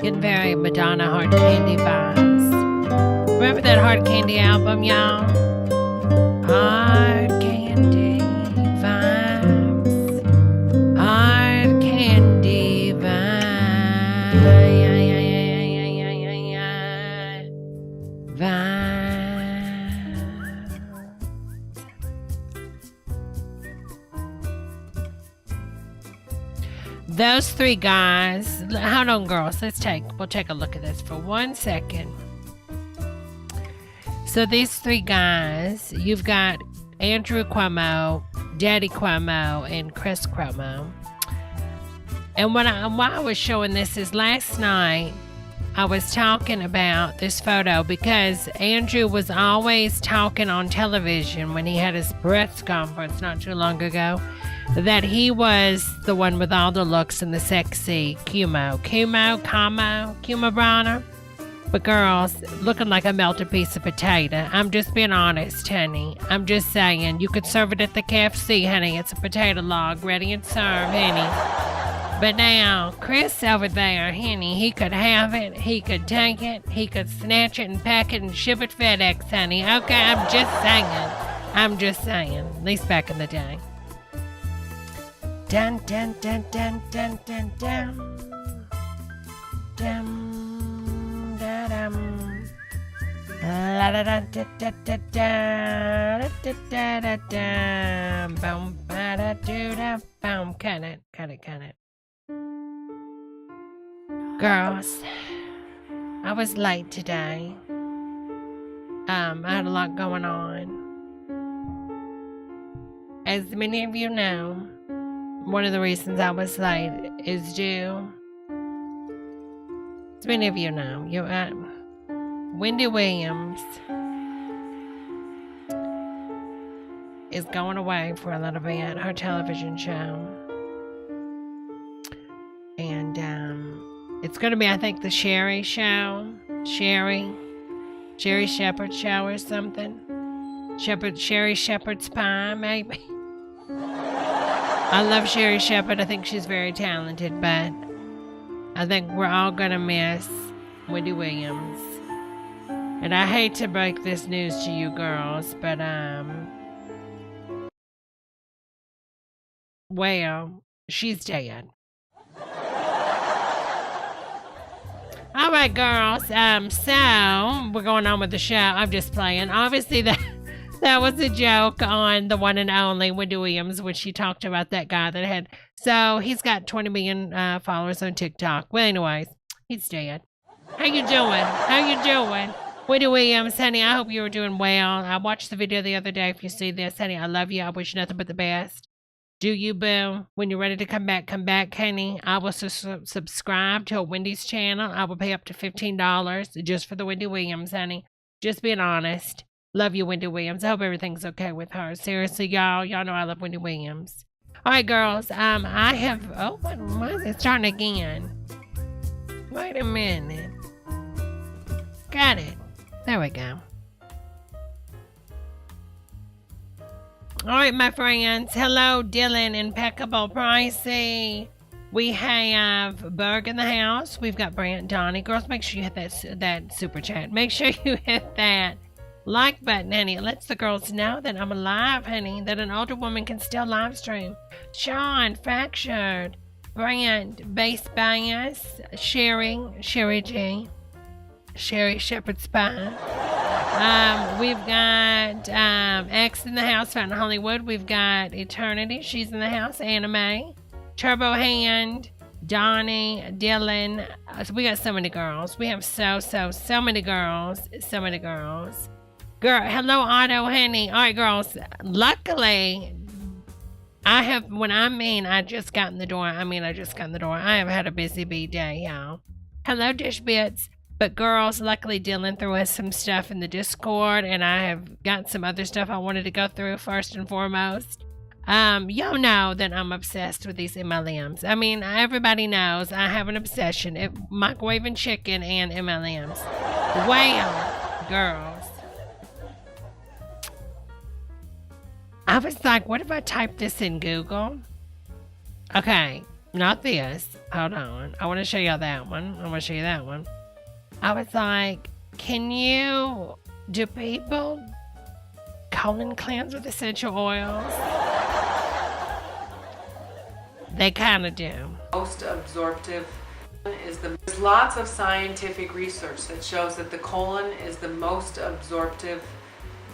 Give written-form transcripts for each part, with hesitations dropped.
Getting very Madonna Hard Candy vibes. Remember that Hard Candy album, y'all? Hard Candy vibes. Hard Candy vibes. Those three guys, hold on girls, we'll take a look at this for 1 second. So these three guys, you've got Andrew Cuomo, Daddy Cuomo, and Chris Cuomo. And why I was showing this is last night, I was talking about this photo because Andrew was always talking on television when he had his press conference not too long ago that he was the one with all the looks and the sexy Cuomo Bronner. But girls, looking like a melted piece of potato. I'm just being honest, honey. I'm just saying, you could serve it at the KFC, honey. It's a potato log, ready and served, honey. But now, Chris over there, honey, he could have it, he could take it, he could snatch it and pack it and ship it FedEx, honey. Okay, I'm just saying. At least back in the day. Dun dun dun dun dun dun dun. Dum da dum. La da da da da da da da da da. Boom ba da do da boom. Cut it. Girls, I was late today. I had a lot going on. As many of you know, one of the reasons I was late is due. As many of you know, Wendy Williams is going away for a little bit, her television show. And it's going to be, I think, the Sherry show. Sherry Shepherd show or something. Sherry Shepherd's pie, maybe. I love Sherry Shepherd. I think she's very talented, but I think we're all going to miss Wendy Williams. And I hate to break this news to you girls, but, well, she's dead. All right, girls. So we're going on with the show. I'm just playing. Obviously, that was a joke on the one and only Wendy Williams when she talked about that guy that had. So he's got 20 million followers on TikTok. Well, anyways, he's dead. How you doing? Wendy Williams, honey, I hope you were doing well. I watched the video the other day. If you see this, honey, I love you. I wish you nothing but the best. Do you, boo? When you're ready to come back, honey. I will subscribe to a Wendy's channel. I will pay up to $15 just for the Wendy Williams, honey. Just being honest. Love you, Wendy Williams. I hope everything's okay with her. Seriously, y'all know I love Wendy Williams. All right, girls. I have. Oh, why is it starting again? Wait a minute. Got it. There we go. All right, my friends. Hello, Dylan. Impeccable Pricey. We have Berg in the house. We've got Brant, Donnie. Girls, make sure you hit that super chat. Make sure you hit that like button, honey. It lets the girls know that I'm alive, honey. That an older woman can still live stream. Sean, Fractured, Brant, Base Bias, Sherry G, Sherry Shepherd Spine. We've got X in the house, Fountain Hollywood. We've got Eternity. She's in the house. Anime. Turbo Hand, Donnie, Dylan. We got so many girls. We have so many girls. So many girls. Girl, hello, Otto, honey. All right, girls. Luckily, I just got in the door. I have had a busy bee day, y'all. Hello, Dish Bits. But girls, luckily Dylan threw us some stuff in the Discord, and I have got some other stuff I wanted to go through first and foremost. Y'all know that I'm obsessed with these MLMs. I mean, everybody knows I have an obsession. Microwaving chicken and MLMs. Well, girls. I was like, what if I type this in Google? Okay, not this. Hold on. I want to show y'all that one. I want to show you that one. I was like, do people colon cleanse with essential oils? They kind of do. Most absorptive there's lots of scientific research that shows that the colon is the most absorptive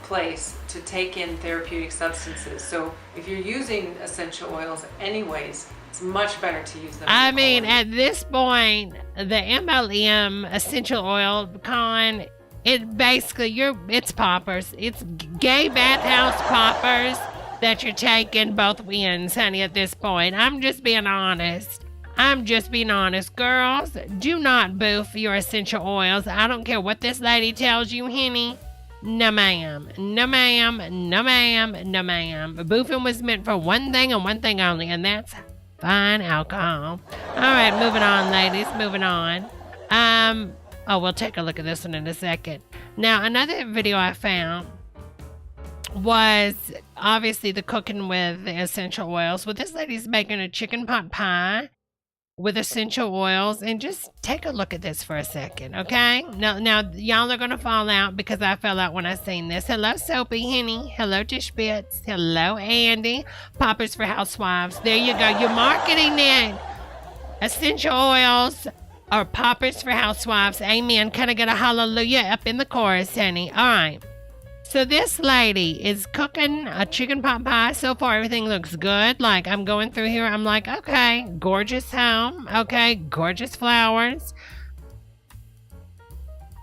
place to take in therapeutic substances. So if you're using essential oils anyways, it's much better to use them. I mean, at this point, the MLM essential oil con, it's poppers. It's gay bathhouse poppers that you're taking both ends, honey, at this point. I'm just being honest. Girls, do not boof your essential oils. I don't care what this lady tells you, honey. No, ma'am. No, ma'am. No, ma'am. No, ma'am. Boofing was meant for one thing and one thing only, and that's fine alcohol. All right, moving on, ladies. Moving on. We'll take a look at this one in a second. Now, another video I found was obviously the cooking with the essential oils. Well, this lady's making a chicken pot pie with essential oils, and just take a look at this for a second, okay? Now y'all are gonna fall out because I fell out when I seen this. Hello, Soapy Henny. Hello, Dish Bits. Hello, Andy. Poppers for Housewives. There you go. You're marketing it. Essential oils or poppers for housewives. Amen. Can I get a hallelujah up in the chorus, honey? All right. So this lady is cooking a chicken pot pie. So far, everything looks good. Like, I'm going through here. I'm like, okay, gorgeous home. Okay, gorgeous flowers.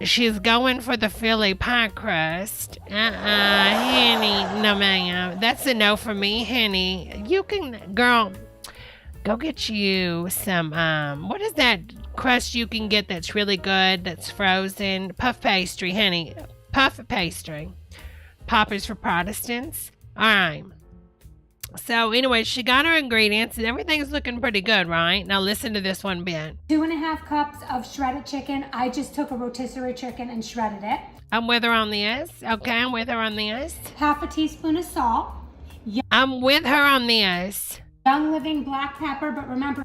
She's going for the Philly pie crust. Henny, no ma'am. That's a no for me, Henny. You can, girl, go get you some, what is that crust you can get that's really good, that's frozen? Puff pastry, honey. Puff pastry. Poppers for Protestants. All right. So anyway, she got her ingredients and everything's looking pretty good, right? Now listen to this one bit. 2.5 cups of shredded chicken. I just took a rotisserie chicken and shredded it. I'm with her on this. Okay, I'm with her on this. Half a teaspoon of salt. I'm with her on this. Young Living black pepper, but remember...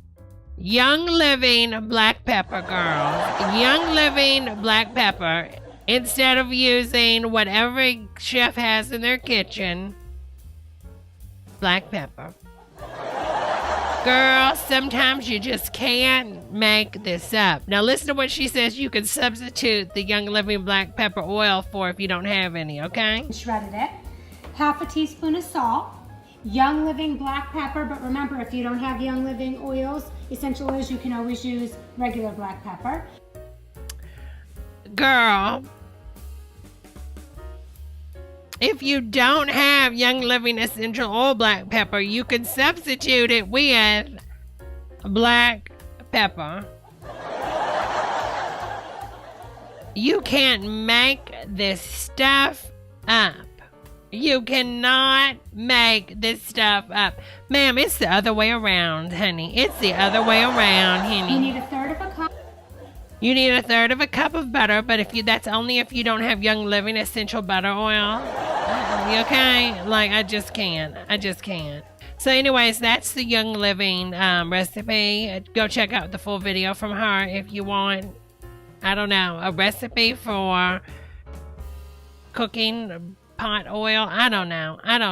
Young Living black pepper, girls. Young Living black pepper. Instead of using what every chef has in their kitchen, black pepper. Girl, sometimes you just can't make this up. Now listen to what she says you can substitute the Young Living black pepper oil for if you don't have any, okay? Shredded it. Half a teaspoon of salt. Young Living black pepper, but remember, if you don't have Young Living oils, essential oils, you can always use regular black pepper. Girl, if you don't have Young Living essential oil black pepper, you can substitute it with black pepper. You can't make this stuff up. You cannot make this stuff up. Ma'am, it's the other way around, honey. It's the other way around, honey. You need a third of a cup. You need a third of a cup of butter, but that's only if you don't have Young Living essential butter oil. You okay? Like, I just can't. So anyways, that's the Young Living recipe. Go check out the full video from her if you want, I don't know, a recipe for cooking pot oil. I don't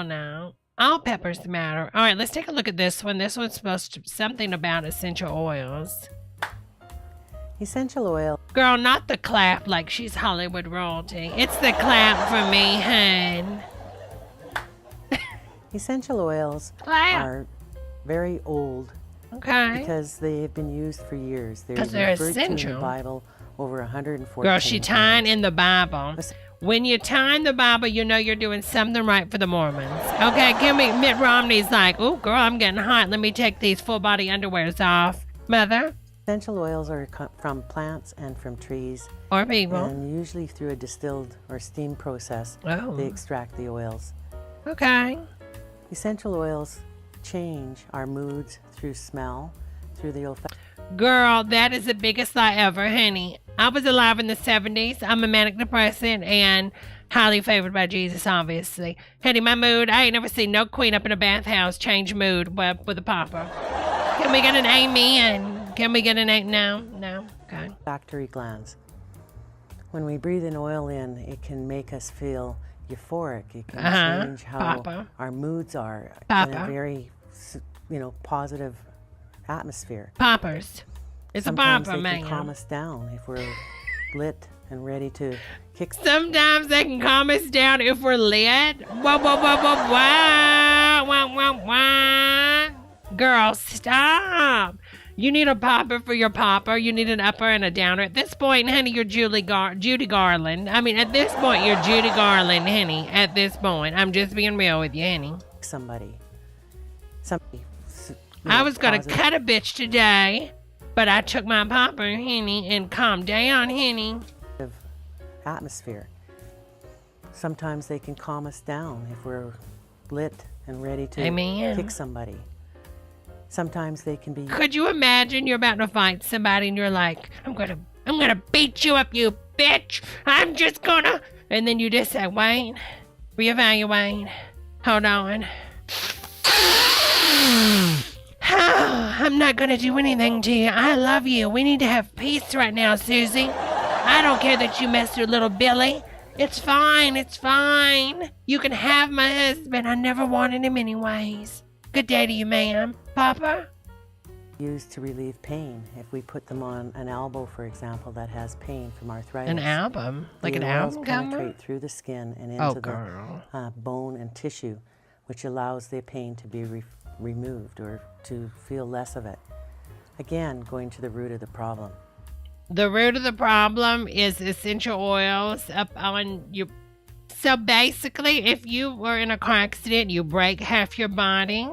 know. All peppers matter. All right, let's take a look at this one. This one's supposed to something about essential oils. Essential oil. Girl, not the clap like she's Hollywood royalty. It's the clap for me, hun. Essential oils Clap. are very old Okay. because they have been used for years. They're 'Cause they're referred to in essential. the Bible over 114 Girl, she tying in the Bible. When you're tying the Bible, you know you're doing something right for the Mormons. Okay, Mitt Romney's like, oh, girl, I'm getting hot. Let me take these full-body underwears off. Mother? Essential oils are from plants and from trees, Or people. and usually through a distilled or steam process, Oh. they extract the oils. Okay. Essential oils change our moods through smell, through the olfactory. Girl, that is the biggest lie ever, honey. I was alive in the 70s. I'm a manic depressant and highly favored by Jesus, obviously. Honey, my mood, I ain't never seen no queen up in a bathhouse change mood with a popper. Can we get an amen? Can we get an amen? No? Okay. Olfactory glands. When we breathe an oil in, it can make us feel euphoric. It can change how Papa. our moods are in Papa. a very, positive atmosphere. Poppers. It's Sometimes a popper, they man. can calm us down if we're lit and ready to kick. Sometimes they can calm us down if we're lit. Whoa, whoa, whoa, whoa, whoa, whoa, whoa, whoa. Girl, stop. You need a popper for your popper. You need an upper and a downer. At this point, honey, you're Judy Garland. I mean, at this point, you're Judy Garland, honey. At this point. I'm just being real with you, honey. Somebody. I was going to cut a bitch today, but I took my popper, honey, and calmed down, honey. Atmosphere. Sometimes they can calm us down if we're lit and ready to Amen. kick somebody. Sometimes they can be. Could you imagine you're about to fight somebody and you're like, I'm gonna beat you up, you bitch. I'm just gonna. And then you just say, wait, reevaluate, hold on. I'm not gonna do anything to you. I love you. We need to have peace right now, Susie. I don't care that you messed with little Billy. It's fine. You can have my husband. I never wanted him anyways. Good day to you, ma'am. Papa? Used to relieve pain. If we put them on an elbow, for example, that has pain from arthritis. An album? Like an the oils album cover? penetrate through the skin and Oh, into girl. the bone and tissue, which allows the pain to be removed or to feel less of it. Again, going to the root of the problem. The root of the problem is essential oils up on your... So basically, if you were in a car accident, you break half your body,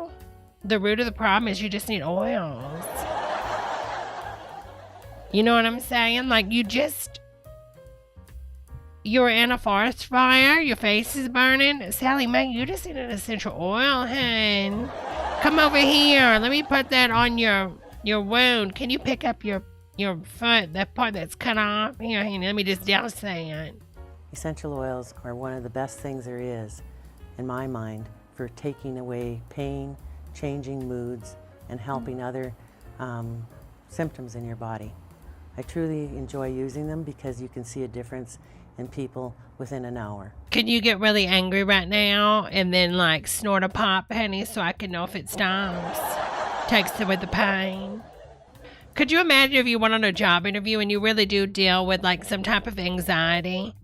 the root of the problem is you just need oils. You know what I'm saying? Like, you're in a forest fire, your face is burning. Sally Mae, you just need an essential oil, hun. Come over here. Let me put that on your wound. Can you pick up your foot, that part that's cut off? Here, let me just douse that. Essential oils are one of the best things there is, in my mind, for taking away pain, changing moods, and helping other symptoms in your body. I truly enjoy using them because you can see a difference in people within an hour. Can you get really angry right now and then like snort a pop, honey, so I can know if it stops? Takes away the pain. Could you imagine if you went on a job interview and you really do deal with like some type of anxiety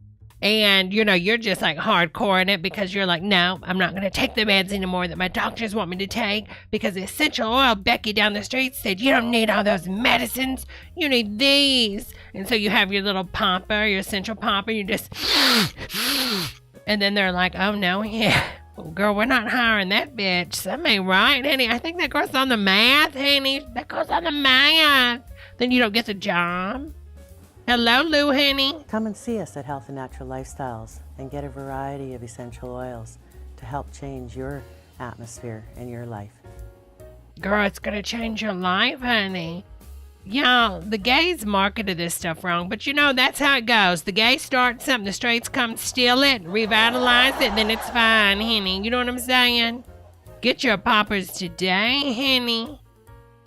and you're just like hardcore in it because you're like, no, I'm not going to take the meds anymore that my doctors want me to take because the essential oil Becky down the street said you don't need all those medicines, you need these. And so you have your little popper, your essential popper, you just and then they're like, oh no, yeah, well, girl, we're not hiring that bitch. That ain't right, honey. I think that goes on the math, honey. That goes on the math. Then you don't get the job. Hello, Lou, honey. Come and see us at Health and Natural Lifestyles and get a variety of essential oils to help change your atmosphere and your life. Girl, it's gonna change your life, honey. Y'all, the gays marketed this stuff wrong, but you know, that's how it goes. The gays start something, the straights come steal it, revitalize it, then it's fine, honey. You know what I'm saying? Get your poppers today, honey.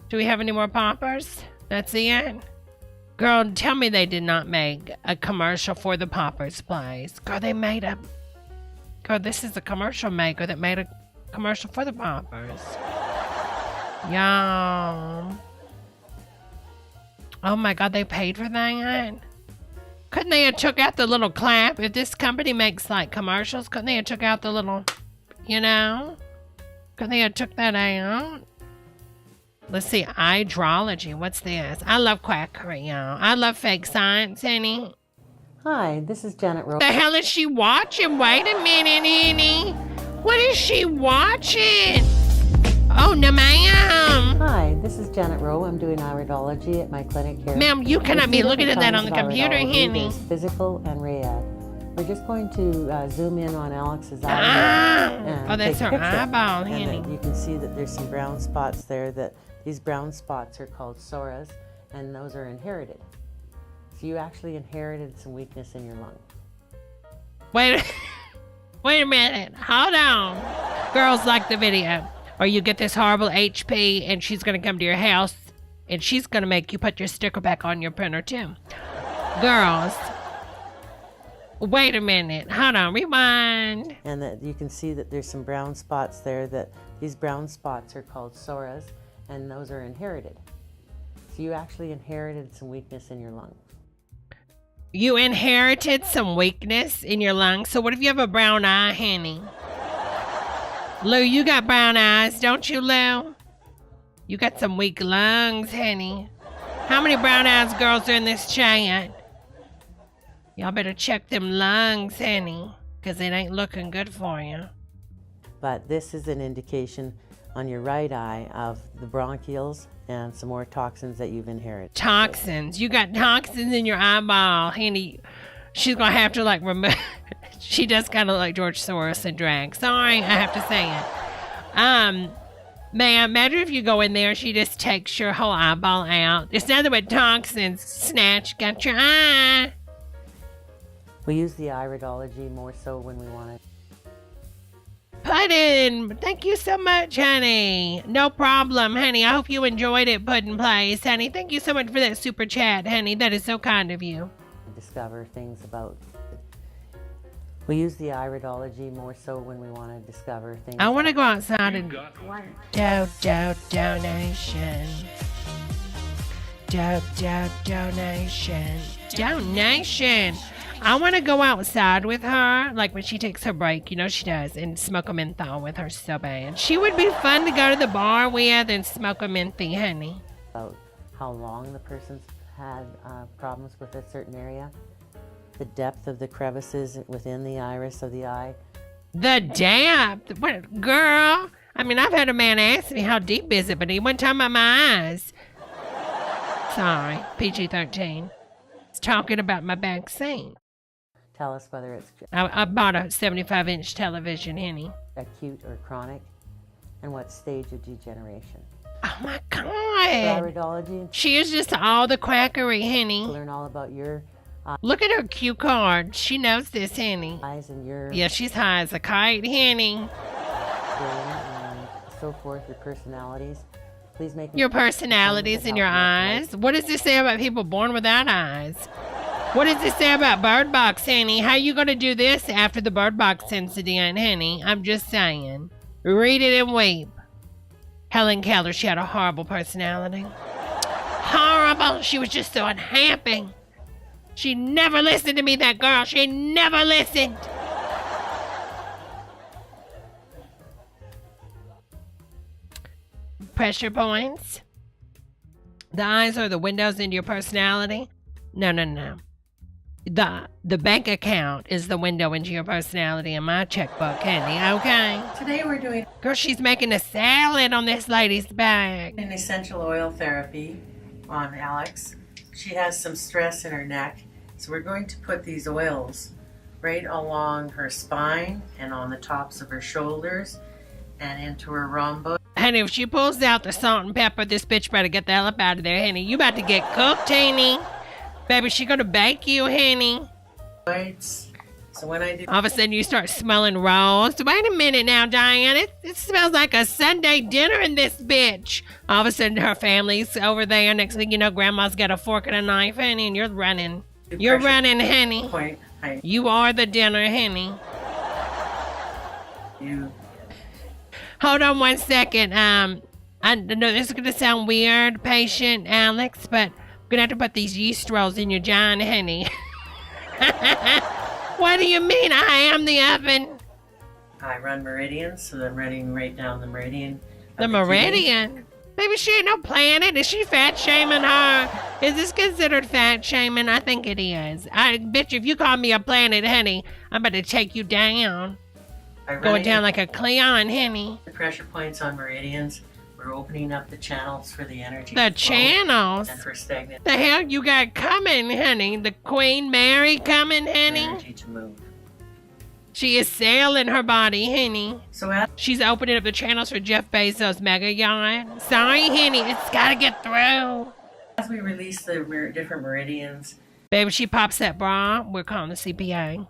Do we have any more poppers? That's it? Girl, tell me they did not make a commercial for the poppers place. Girl, they made a... Girl, this is a commercial maker that made a commercial for the poppers. Y'all. Oh my God, they paid for that? Couldn't they have took out the little clap? If this company makes like commercials, couldn't they have took out the little, you know? Couldn't they have took that out? Let's see, Iridology. What's this? I love quackery, y'all. I love fake science, honey. Hi, this is Janet Rowe. The hell is she watching? Wait a minute, honey. What is she watching? Oh, no, ma'am. Hi, this is Janet Rowe. I'm doing iridology at my clinic here. Ma'am, you cannot be looking at that on the computer, honey. There's physical and rad. We're just going to zoom in on Alex's eye. Oh, that's her eyeball, honey. And you can see that there's some brown spots there. That these brown spots are called psoras, and those are inherited. So you actually inherited some weakness in your lung. Wait a minute. Hold on. Girls like the video. Or you get this horrible HP and she's going to come to your house and she's going to make you put your sticker back on your printer too. Girls. Wait a minute. Hold on. Rewind. And that you can see that there's some brown spots there. That these brown spots are called psoras, and those are inherited. So you actually inherited some weakness in your lungs. You inherited some weakness in your lungs. So what if you have a brown eye, honey? Lou, you got brown eyes, don't you, Lou? You got some weak lungs, honey. How many brown eyes girls are in this chat? Y'all better check them lungs, honey, because it ain't looking good for you. But this is an indication on your right eye of the bronchioles and some more toxins that you've inherited. Toxins. You got toxins in your eyeball, honey. She's going to have to, like, remove... She does kind of like George Soros and drag. Sorry, I have to say it. Ma'am, imagine if you go in there, she just takes your whole eyeball out. It's nothing but toxins. Snatch, got your eye. We use the iridology more so when we want to. Puddin', thank you so much, honey. No problem, honey. I hope you enjoyed it, Puddin' Place, honey. Thank you so much for that super chat, honey. That is so kind of you. Discover things about. We use the iridology more so when we want to discover things. I want to go outside and donation. Donation. I want to go outside with her, like when she takes her break, you know she does, and smoke a menthol with her so bad. She would be fun to go to the bar with and smoke a menthy, honey. About how long the person's had problems with a certain area. The depth of the crevices within the iris of the eye. The depth? What, girl? I mean, I've had a man ask me how deep is it, but he wasn't talking about my eyes. Sorry, PG-13. He's talking about my vaccine. Tell us whether it's I bought a 75-inch television, honey. acute or chronic, and what stage of degeneration. Oh, my God. Iridology. She is just all the quackery, honey. Learn all about your Look at her cue card. She knows this, honey. eyes and your Yeah, she's high as a kite, honey. brain and so forth, your personalities. Please make Your personalities in your eyes. What does this say about people born without eyes? What does this say about Bird Box, honey? How you gonna do this after the Bird Box incident, honey? I'm just saying. Read it and weep. Helen Keller, she had a horrible personality. Horrible. She was just so unhappy. She never listened to me, that girl. She never listened. Pressure points. The eyes are the windows into your personality. No. The bank account is the window into your personality in my checkbook, Candy. Okay. Today we're doing Girl, she's making a salad on this lady's bag. an essential oil therapy on Alex. she has some stress in her neck. So we're going to put these oils right along her spine and on the tops of her shoulders and into her rhomboid. Honey, if she pulls out the salt and pepper, this bitch better get the hell up out of there, honey. You about to get cooked, honey. Baby, she gonna bake you, honey. So when I do, all of a sudden you start smelling rolls. Wait a minute now, Diane. It smells like a Sunday dinner in this bitch. All of a sudden her family's over there. Next thing you know, grandma's got a fork and a knife, honey, and you're running. You're running, honey. Point, you are the dinner, honey. You. Hold on one second. I know this is gonna sound weird, patient Alex, but I'm gonna have to put these yeast rolls in your john, honey. What do you mean? I am the oven. I run meridians, so I'm running right down the meridian. The meridian? Maybe she ain't no planet. Is she fat shaming her? Is this considered fat shaming? I think it is. I bet you if you call me a planet, honey, I'm about to take you down. Going down like a Cleon, honey. The pressure points on meridians. We're opening up the channels for the energy. The channels? And for stagnant. The hell you got coming, honey? The Queen Mary coming, honey? Energy to move. She is sailing her body, honey. So she's opening up the channels for Jeff Bezos' mega yacht. Sorry, honey, it's gotta get through. As we release the different meridians, baby, she pops that bra. We're calling the CPA.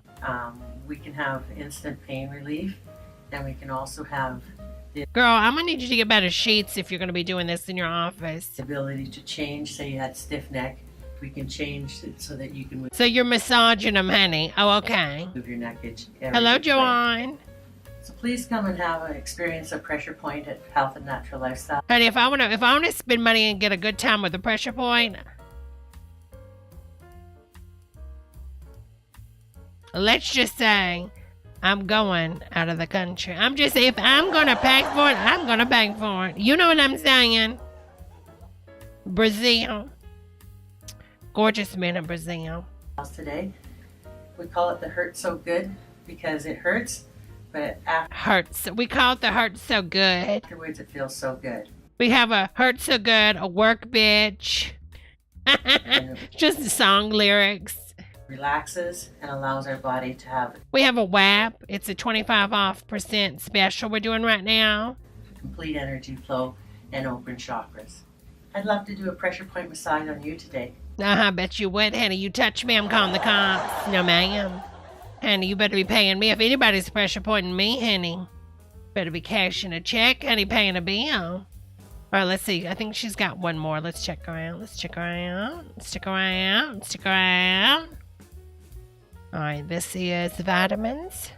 We can have instant pain relief, and we can also have girl, I'm gonna need you to get better sheets if you're gonna be doing this in your office. The ability to change, say you had stiff neck, we can change it so that you can move. So you're massaging them, honey. Oh, okay. Move your neckage. Hello, Joanne. So please come and have an experience of Pressure Point at Health and Natural Lifestyle. Honey, if I wanna spend money and get a good time with the Pressure Point, let's just say I'm going out of the country. I'm just saying, if I'm going to pay for it, I'm going to pay for it. You know what I'm saying? Brazil. Gorgeous man in Brazil. Today, we call it the Hurt So Good because it hurts, but hurts. We call it the Hurt So Good. Afterwards, it feels so good. We have a Hurt So Good, a work bitch. Just song lyrics. Relaxes and allows our body to have. We have a WAP. It's a 25% special we're doing right now. Complete energy flow and open chakras. I'd love to do a pressure point massage on you today. I bet you would, honey. You touch me, I'm calling the cops. No, ma'am. Honey, you better be paying me. If anybody's pressure pointing me, honey, better be cashing a check, honey, paying a bill. All right, let's see. I think she's got one more. Let's check her out. Let's check her out. Let's check her out. Let's check her out. All right, this is vitamins.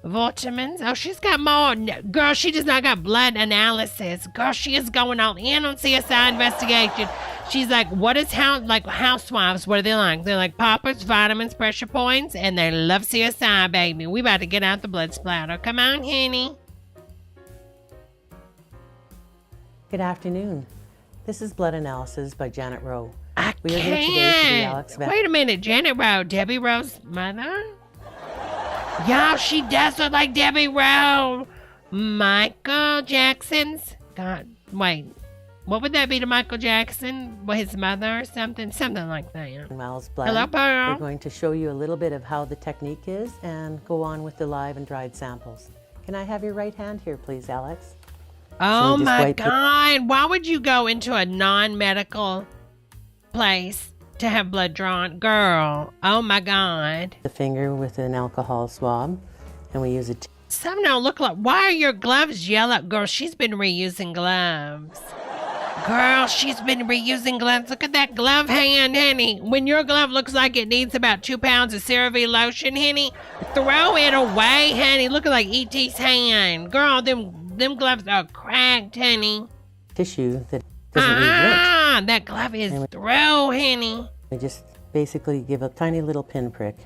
Vitamins. Oh, she's got more. Girl, she does not got blood analysis. Girl, she is going all in on CSI investigation. She's like, what is like housewives? What are they like? They're like poppers, vitamins, pressure points, and they love CSI, baby. We about to get out the blood splatter. Come on, honey. Good afternoon. This is Blood Analysis by Janet Rowe. We are here today for the Alex Van. Wait a minute, Janet Rowe, Debbie Rowe's mother? Y'all, she does look like Debbie Rowe. Michael Jackson's? God, wait. What would that be to Michael Jackson? Well, his mother or something? Something like that. Miles Blood. Hello, Pearl. We're going to show you a little bit of how the technique is and go on with the live and dried samples. Can I have your right hand here, please, Alex? Oh, my God. Why would you go into a non-medical place to have blood drawn? Girl, oh my God. The finger with an alcohol swab, and we use it. Some don't look like. Why are your gloves yellow? Girl, she's been reusing gloves. Girl, she's been reusing gloves. Look at that glove hand, honey. When your glove looks like it needs about 2 pounds of CeraVe lotion, honey, throw it away, honey. Look like E.T.'s hand. Girl, them gloves are cracked, honey. Tissue that doesn't need rich. That glove is through, honey. We just basically give a tiny little pinprick.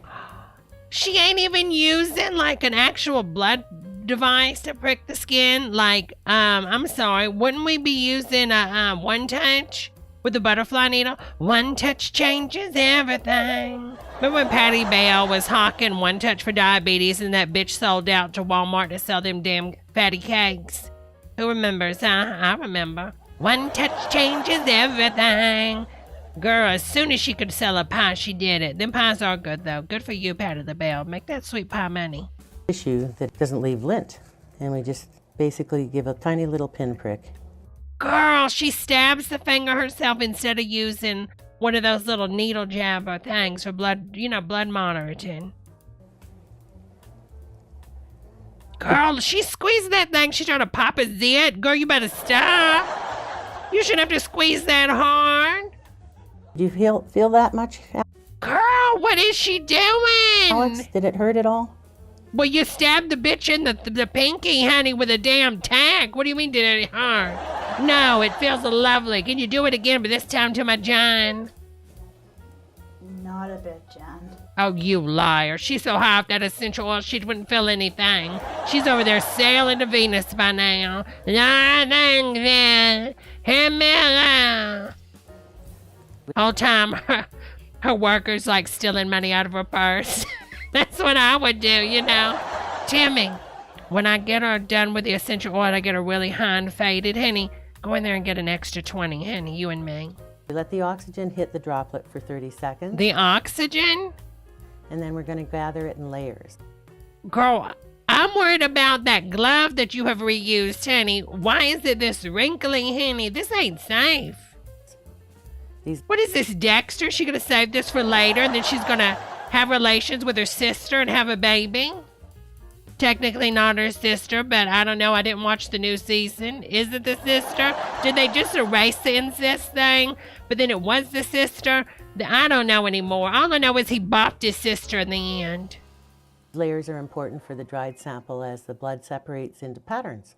She ain't even using like an actual blood device to prick the skin. Like, I'm sorry, wouldn't we be using a one touch with the butterfly needle? One touch changes everything. Remember when Patty Bell was hawking one touch for diabetes and that bitch sold out to Walmart to sell them damn fatty cakes? Who remembers, huh? I remember. One touch changes everything. Girl, as soon as she could sell a pie, she did it. Them pies are good, though. Good for you, Pat of the Bell. Make that sweet pie money. Tissue that doesn't leave lint. And we just basically give a tiny little pinprick. Girl, she stabs the finger herself instead of using one of those little needle jabber things for blood, blood monitoring. Girl, she squeezed that thing. She's trying to pop a zit. Girl, you better stop. You shouldn't have to squeeze that hard. Do you feel that much, Girl, what is she doing? Alex? Did it hurt at all? Well, you stabbed the bitch in the pinky, honey, with a damn tack. What do you mean did it hurt? No, it feels lovely. Can you do it again, but this time to my John? Not a bit, Jan. Oh, you liar. She's so high off that essential oil, she wouldn't feel anything. She's over there sailing to Venus by now. Whole time, her worker's like stealing money out of her purse. That's what I would do, Timmy, when I get her done with the essential oil, I get her really high and faded. Honey, go in there and get an extra 20, honey, you and me. We let the oxygen hit the droplet for 30 seconds. The oxygen? And then we're going to gather it in layers. Girl, I'm worried about that glove that you have reused, honey. Why is it this wrinkly, honey? This ain't safe. What is this, Dexter? She gonna save this for later and then she's gonna have relations with her sister and have a baby? Technically not her sister, but I don't know. I didn't watch the new season. Is it the sister? Did they just erase the incest thing? But then it was the sister? I don't know anymore. All I know is he bopped his sister in the end. Layers are important for the dried sample as the blood separates into patterns.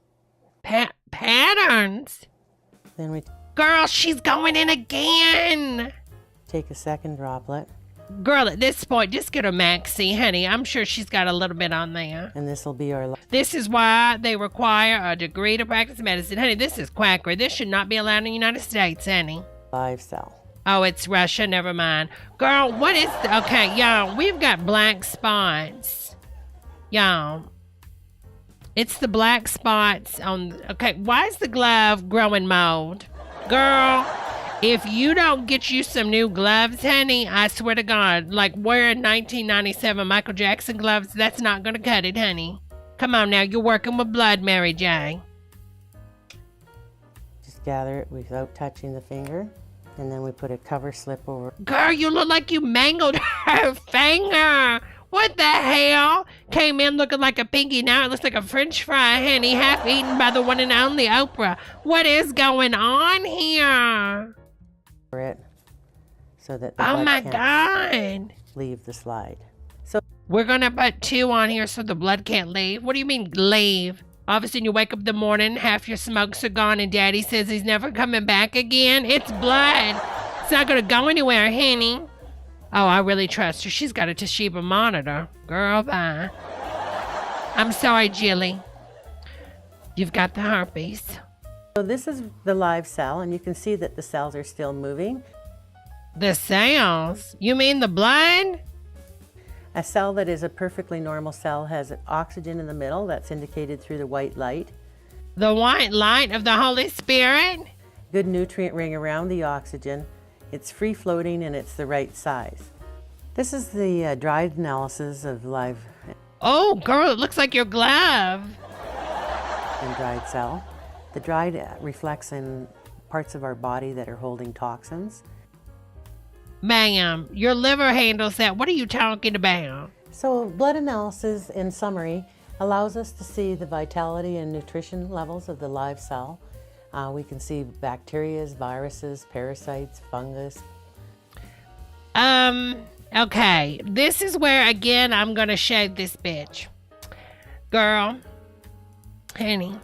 Patterns? Then we Girl, she's going in again. take a second droplet. Girl, at this point, just get her maxi, honey. I'm sure she's got a little bit on there. And this will be our... This is why they require a degree to practice medicine. Honey, this is quackery. This should not be allowed in the United States, honey. live cell. Oh, it's Russia. Never mind. Girl, what is... Okay, y'all, we've got black spots. Y'all. It's the black spots on... Okay, why is the glove growing mold? Girl, if you don't get you some new gloves, honey, I swear to God, like wearing 1997 Michael Jackson gloves, that's not going to cut it, honey. Come on now, you're working with blood, Mary J. Just gather it without touching the finger. And then we put a cover slip over. Girl, you look like you mangled her finger. What the hell? Came in looking like a pinky. Now it looks like a French fry, honey, half eaten by the one and only Oprah. What is going on here? It so that the Oh blood my can't God. leave the slide. We're going to put 2 on here so the blood can't leave. What do you mean leave? All of a sudden you wake up in the morning, half your smokes are gone, and Daddy says he's never coming back again. It's blood. It's not going to go anywhere, honey. Oh, I really trust her. She's got a Toshiba monitor. Girl, bye. I'm sorry, Jilly. You've got the herpes. So this is the live cell, and you can see that the cells are still moving. The cells? You mean the blood? A cell that is a perfectly normal cell has oxygen in the middle. That's indicated through the white light. The white light of the Holy Spirit? Good nutrient ring around the oxygen. It's free floating and it's the right size. This is the dried analysis of live Oh, girl, it looks like your glove. and dried cell. The dried reflects in parts of our body that are holding toxins. Ma'am, your liver handles that. What are you talking about? So blood analysis, in summary, allows us to see the vitality and nutrition levels of the live cell. We can see bacteria, viruses, parasites, fungus. Okay. This is where, again, I'm going to shave this bitch. Girl. Honey.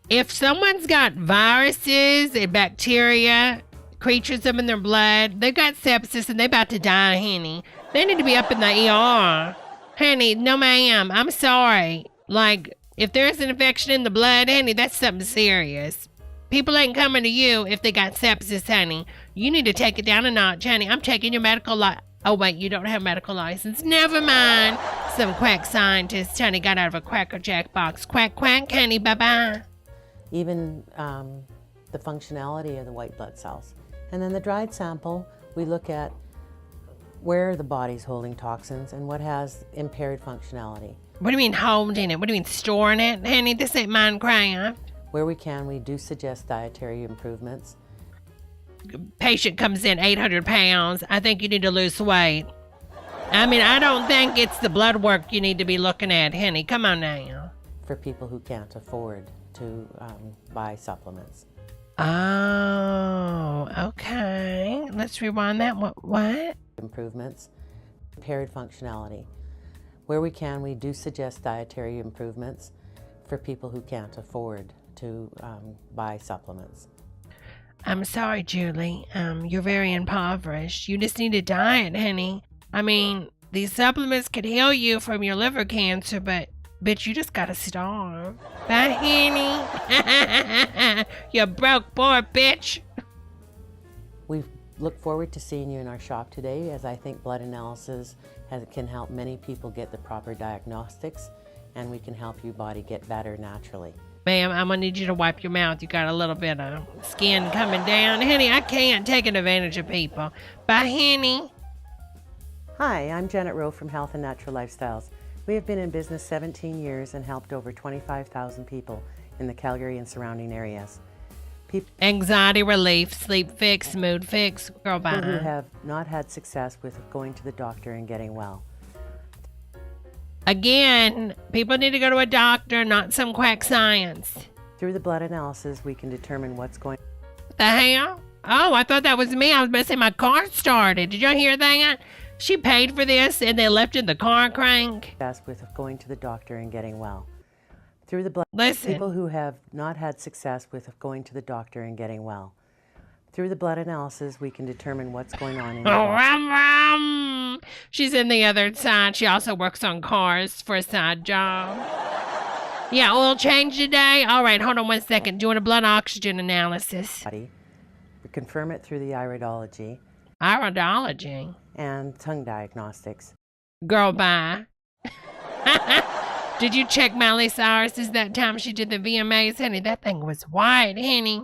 If someone's got viruses and bacteria, creatures up in their blood, they've got sepsis and they're about to die, honey. They need to be up in the ER. Honey, no ma'am, I'm sorry. Like, if there's an infection in the blood, honey, that's something serious. People ain't coming to you if they got sepsis, honey. You need to take it down a notch, honey. I'm taking your medical Oh, wait, you don't have a medical license. Never mind. Some quack scientist, honey, got out of a Cracker Jack box. Quack, quack, honey, bye-bye. Even the functionality of the white blood cells. And then the dried sample, we look at where the body's holding toxins and what has impaired functionality. What do you mean holding it? What do you mean storing it? Honey, this ain't Minecraft. Where we can, we do suggest dietary improvements. Patient comes in 800 pounds. I think you need to lose weight. I mean, I don't think it's the blood work you need to be looking at, honey. Come on now. For people who can't afford to buy supplements. Oh, okay. Let's rewind that. What? Improvements, impaired functionality. Where we can, we do suggest dietary improvements for people who can't afford to buy supplements. I'm sorry, Julie. You're very impoverished. You just need a diet, honey. I mean, these supplements could heal you from your liver cancer, but bitch, you just gotta starve. Bye, honey. You broke poor bitch. We look forward to seeing you in our shop today, as I think blood analysis can help many people get the proper diagnostics, and we can help your body get better naturally. Ma'am, I'm gonna need you to wipe your mouth. You got a little bit of skin coming down. Honey, I can't take advantage of people. Bye, honey. Hi, I'm Janet Rowe from Health and Natural Lifestyles. We have been in business 17 years and helped over 25,000 people in the Calgary and surrounding areas. Anxiety relief, sleep fix, mood fix. Girl, People who bye. have not had success with going to the doctor and getting well. Again, people need to go to a doctor, not some quack science. Through the blood analysis, we can determine what's going on. What the hell? Oh, I thought that was me. I was about to say my car started. Did y'all hear that? She paid for this and they left in the car crank. With going to the doctor and getting well. Through the blood, Listen. people who have not had success with going to the doctor and getting well. Through the blood analysis, we can determine what's going on in your Oh, body. rum, rum. She's in the other side. She also works on cars for a side job. Yeah, oil change today? All right, hold on 1 second. Doing a blood oxygen analysis. We confirm it through the iridology Iridology. and tongue diagnostics. Girl, bye. Did you check Miley Cyrus's that time she did the VMAs, honey? That thing was white, honey.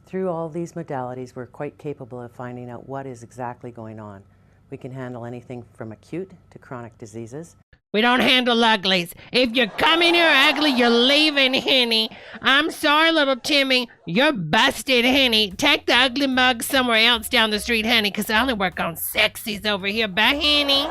Through all these modalities, we're quite capable of finding out what is exactly going on. We can handle anything from acute to chronic diseases. We don't handle uglies. If you're coming here ugly, you're leaving, honey. I'm sorry, little Timmy. You're busted, honey. Take the ugly mug somewhere else down the street, honey, because I only work on sexies over here. Bye, honey.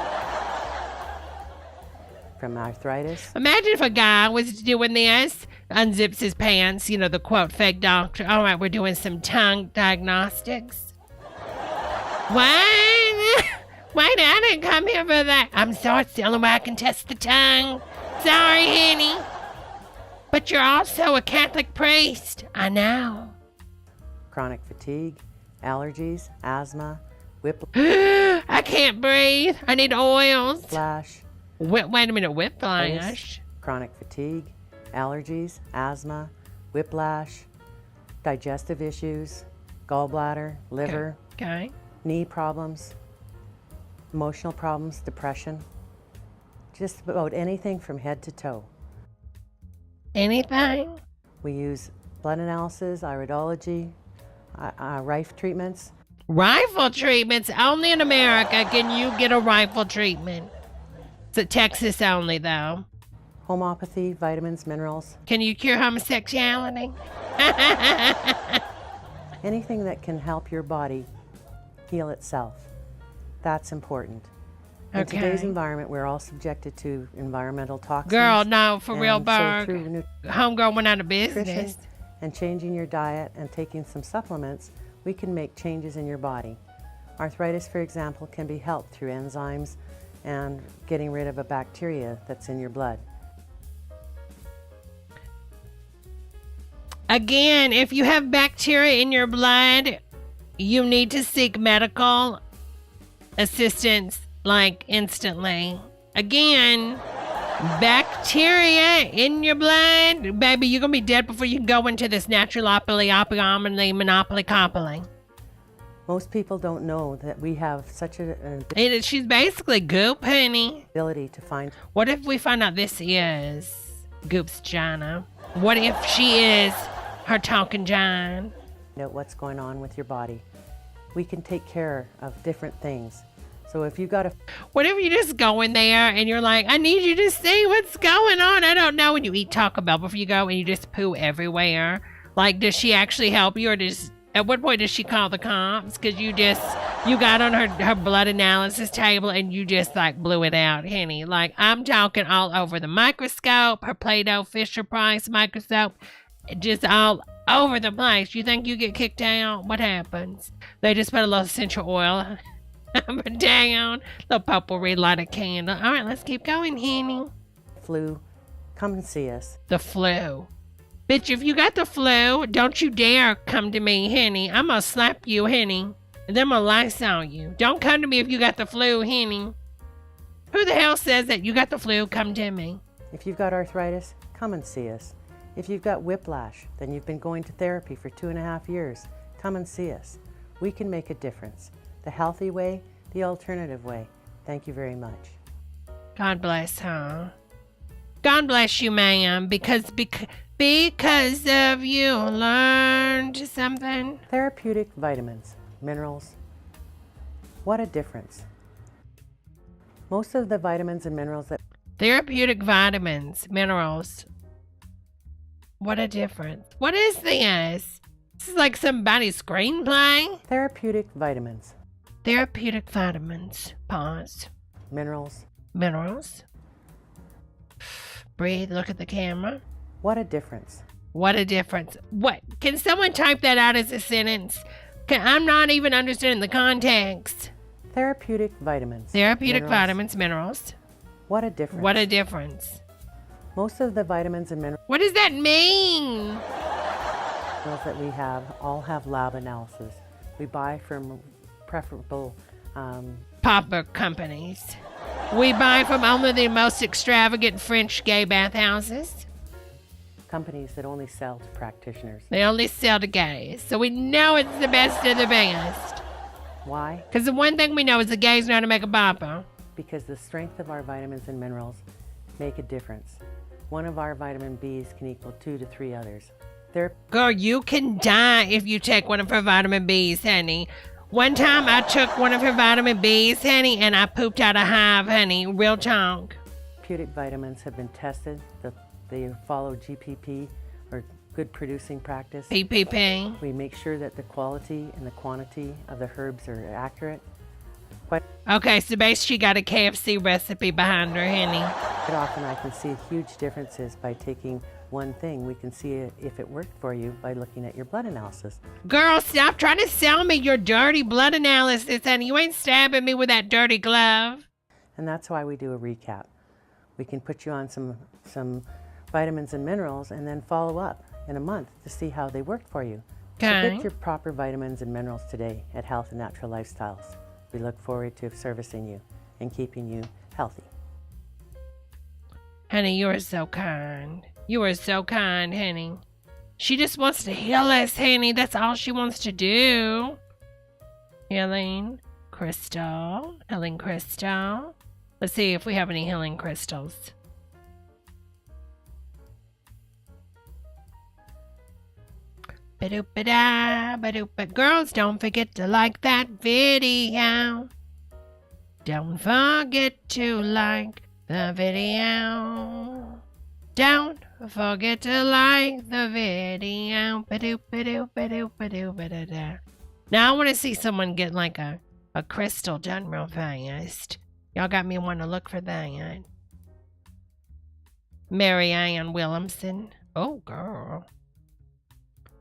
From arthritis, Imagine if a guy was doing this, unzips his pants, you know, the quote, fake doctor. All right, we're doing some tongue diagnostics. What? Wait, I didn't come here for that. I'm sorry, it's the only way I can test the tongue. Sorry, honey. But you're also a Catholic priest. I know. chronic fatigue, allergies, asthma, whiplash, I can't breathe. I need oils. Wait a minute, whiplash. chronic fatigue, allergies, asthma, whiplash, digestive issues, gallbladder, liver, Okay. knee problems, emotional problems, depression, just about anything from head to toe. Anything? We use blood analysis, iridology, Rife treatments, Rifle treatments. Only in America can you get a rifle treatment. It's at Texas only, though. homeopathy, vitamins, minerals, Can you cure homosexuality? anything that can help your body heal itself. That's important. In Okay. today's environment, we're all subjected to environmental toxins. Girl, no, for real, and so Berg. through Homegirl went out of nutrition business. and changing your diet and taking some supplements, we can make changes in your body. Arthritis, for example, can be helped through enzymes and getting rid of a bacteria that's in your blood. Again, if you have bacteria in your blood, you need to seek medical assistance, like instantly. Again, bacteria in your blood, baby, you're gonna be dead before you can go into this naturalopoly, monopoly, copoly. Most people don't know that we have such an She's basically goop, honey. ability to find What if we find out this is Goop's vagina? What if she is her talking John. Know what's going on with your body. We can take care of different things. So if you've got a What if you just go in there and you're like, I need you to see what's going on? I don't know. When you eat Taco Bell before you go and you just poo everywhere. Like, does she actually help you, or at what point does she call the cops? Because you got on her blood analysis table and you just like blew it out, honey. Like, I'm talking all over the microscope, her Play-Doh Fisher-Price microscope, just all over the place. You think you get kicked out? What happens? They just put a little essential oil up and down, the potpourri, light a candle. All right, let's keep going, honey. flu, come and see us. The flu. Bitch, if you got the flu, don't you dare come to me, honey. I'm gonna slap you, honey. And then I'm gonna Lysol you. Don't come to me if you got the flu, honey. Who the hell says that you got the flu? Come to me. If you've got arthritis, come and see us. If you've got whiplash, then you've been going to therapy for 2.5 years, come and see us. We can make a difference. The healthy way, the alternative way. Thank you very much. God bless her. God bless you, ma'am, because of you learned something. Therapeutic vitamins, minerals. What a difference. Most of the vitamins and minerals that Therapeutic vitamins, minerals. What a difference. What is this? This is like somebody's screenplay. therapeutic vitamins, Therapeutic vitamins. Pause. minerals. Minerals. Breathe, look at the camera. What a difference. What a difference. What? Can someone type that out as a sentence? I'm not even understanding the context. Therapeutic vitamins. Therapeutic minerals. vitamins, minerals. What a difference. What a difference. Most of the vitamins and minerals What does that mean? that we have all have lab analysis. We buy from preferable Pauper companies. We buy from only the most extravagant French gay bathhouses. companies that only sell to practitioners. They only sell to gays. So we know it's the best of the best. Why? Because the one thing we know is the gays know how to make a bopper. Because the strength of our vitamins and minerals make a difference. One of our vitamin Bs can equal 2 to 3 others. Girl, you can die if you take one of her vitamin Bs, honey. One time I took one of her vitamin Bs, honey, and I pooped out a hive, honey. Real talk. Therapeutic vitamins have been tested. They follow GPP, or good producing practice. PPP. We make sure that the quality and the quantity of the herbs are accurate. Okay, so basically she got a KFC recipe behind her, honey. Quite often I can see huge differences by taking one thing. We can see if it worked for you by looking at your blood analysis. Girl, stop trying to sell me your dirty blood analysis, honey. You ain't stabbing me with that dirty glove. And that's why we do a recap. We can put you on some vitamins and minerals and then follow up in a month to see how they worked for you. So Okay. get your proper vitamins and minerals today at Health and Natural Lifestyles. We look forward to servicing you and keeping you healthy. Honey, you are so kind. You are so kind, honey. She just wants to heal us, honey. That's all she wants to do. Healing crystal. Healing crystal. Let's see if we have any healing crystals. Ba-doop-ba-da, ba-doop-ba. Girls, don't forget to like that video. Don't forget to like the video. Don't forget to like the video. Ba-doop, ba-doop, ba-doop, ba-doop, ba-da-da. Now I want to see someone get like a crystal done real fast. Y'all got me wanting to look for that. Mary Ann Williamson. Oh, girl.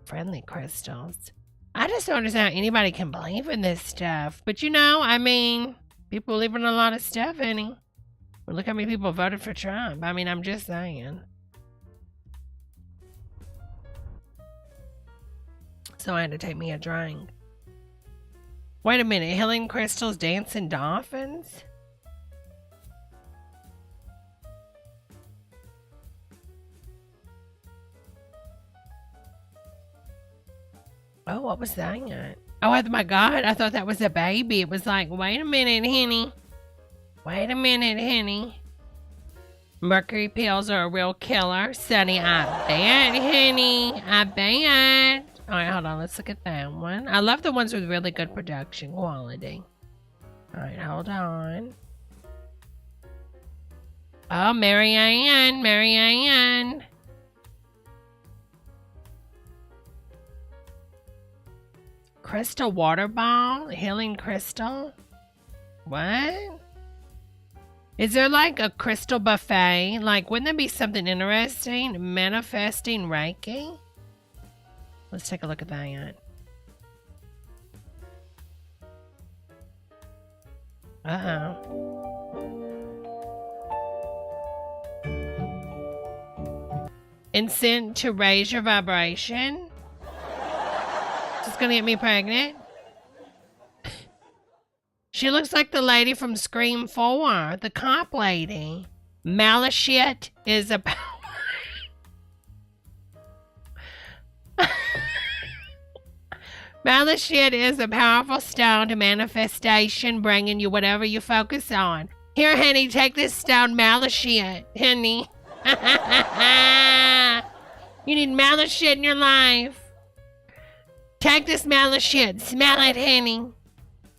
Friendly crystals. I just don't understand how anybody can believe in this stuff. But you know, I mean, people believe in a lot of stuff, honey. Well, look how many people voted for Trump. I mean, I'm just saying. So I had to take me a drink. Wait a minute. Healing crystals, dancing dolphins? Oh, what was that? Oh my God. I thought that was a baby. It was like, wait a minute, honey. Wait a minute, honey. Mercury pills are a real killer. Sonny, I bet, honey. I bet. All right, hold on. Let's look at that one. I love the ones with really good production quality. All right, hold on. Oh, Marianne, Marianne. Crystal water ball, healing crystal. What? Is there like a crystal buffet? Like, wouldn't that be something interesting? Manifesting Reiki? Let's take a look at that. Uh-oh. Incense to raise your vibration. Is this gonna get me pregnant? She looks like the lady from Scream 4, the cop lady. Malashit is a Malashit is a powerful stone to manifestation, bringing you whatever you focus on. Here, honey, take this stone, Malashit, honey. You need Malashit in your life. Take this Malashit. Smell it, honey.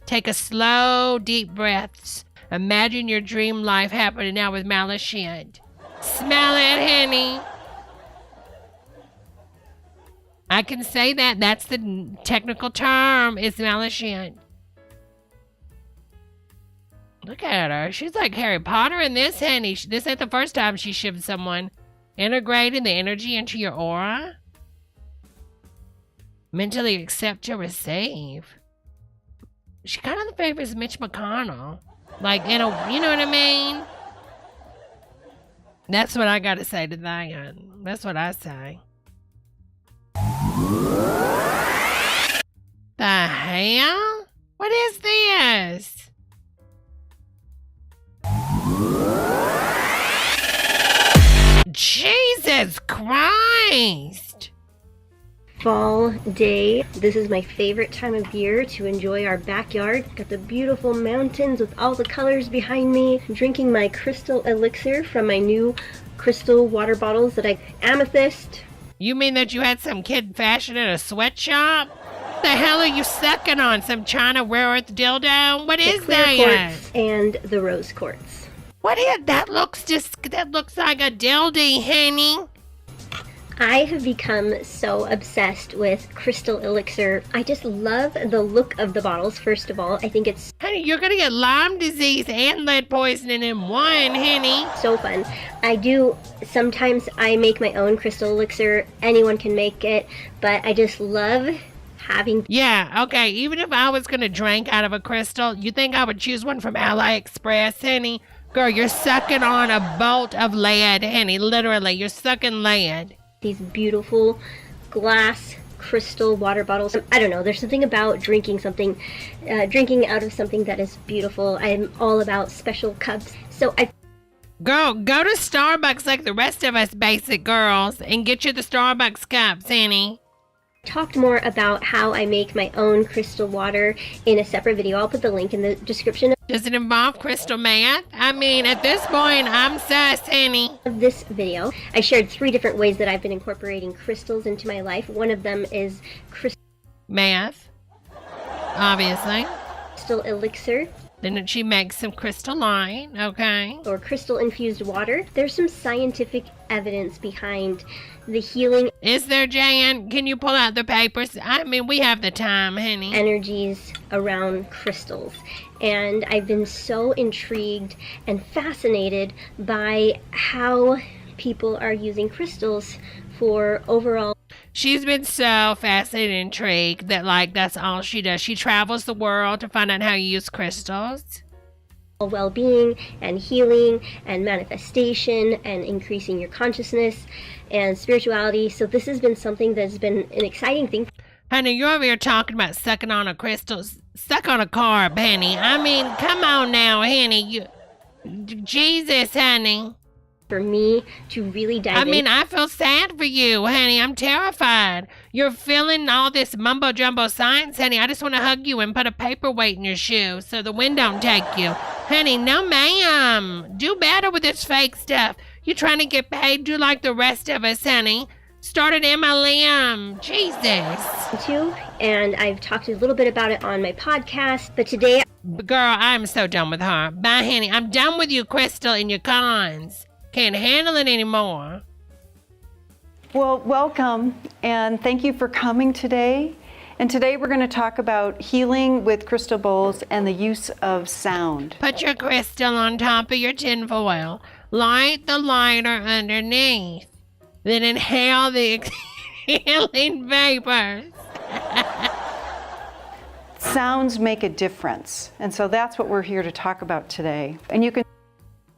Take a slow, deep breaths. Imagine your dream life happening now with Malashit. Smell it, honey. I can say that. That's the technical term. It's Malashit. Look at her. She's like Harry Potter in this, honey. This ain't the first time she shivved someone. Integrating the energy into your aura. Mentally accept to receive. She kind of favors Mitch McConnell. Like, you know what I mean? That's what I gotta say to that. That's what I say. The hell? What is this? Jesus Christ! Fall day. This is my favorite time of year to enjoy our backyard. Got the beautiful mountains with all the colors behind me. Drinking my crystal elixir from my new crystal water bottles that I amethyst. You mean that you had some kid fashion at a sweatshop? What the hell are you sucking on? Some China rare earth dildo? What is that? Quartz and the rose quartz. What is that? That looks like a dildy, honey. I have become so obsessed with crystal elixir. I just love the look of the bottles, first of all. I think it's... Honey, you're gonna get Lyme disease and lead poisoning in one, honey. So fun. Sometimes I make my own crystal elixir. Anyone can make it, but I just love having... Yeah, okay, even if I was gonna drink out of a crystal, you think I would choose one from AliExpress, honey? Girl, you're sucking on a bolt of lead, honey. Literally, you're sucking lead. These beautiful glass crystal water bottles. I don't know, there's something about drinking out of something that is beautiful. I'm all about special cups. So Girl, go to Starbucks like the rest of us basic girls and get you the Starbucks cups, honey. Talked more about how I make my own crystal water in a separate video. I'll put the link in the description. Does it involve crystal meth? I mean, at this point, I'm sus, honey. Of this video, I shared 3 different ways that I've been incorporating crystals into my life. One of them is meth, obviously. Crystal elixir. Didn't she make some crystalline? Okay. Or crystal infused water. There's some scientific evidence behind the healing. Is there, Jan? Can you pull out the papers? I mean, we have the time, honey. Energies around crystals. And I've been so intrigued and fascinated by how people are using crystals for overall... She's been so fascinated and intrigued that, like, that's all she does. She travels the world to find out how you use crystals. Well-being and healing and manifestation and increasing your consciousness and spirituality. So this has been something that's been an exciting thing. Honey, you're over here talking about sucking on a crystal. Suck on a carb, honey. I mean, come on now, honey. Jesus, honey. For me to really dive in. I feel sad for you, honey. I'm terrified. You're feeling all this mumbo-jumbo science, honey. I just want to hug you and put a paperweight in your shoe so the wind don't take you. Honey, no ma'am. Do better with this fake stuff. You're trying to get paid. Do like the rest of us, honey. Start an MLM. Jesus. Too, and I've talked a little bit about it on my podcast, but today Girl, I'm so done with her. Bye, honey. I'm done with you, Crystal, and your cons. Can't handle it anymore. Well, welcome, and thank you for coming today. And today we're going to talk about healing with crystal bowls and the use of sound. Put your crystal on top of your tinfoil. Light the lighter underneath. Then inhale the exhaling vapors. Sounds make a difference, and so that's what we're here to talk about today. And you can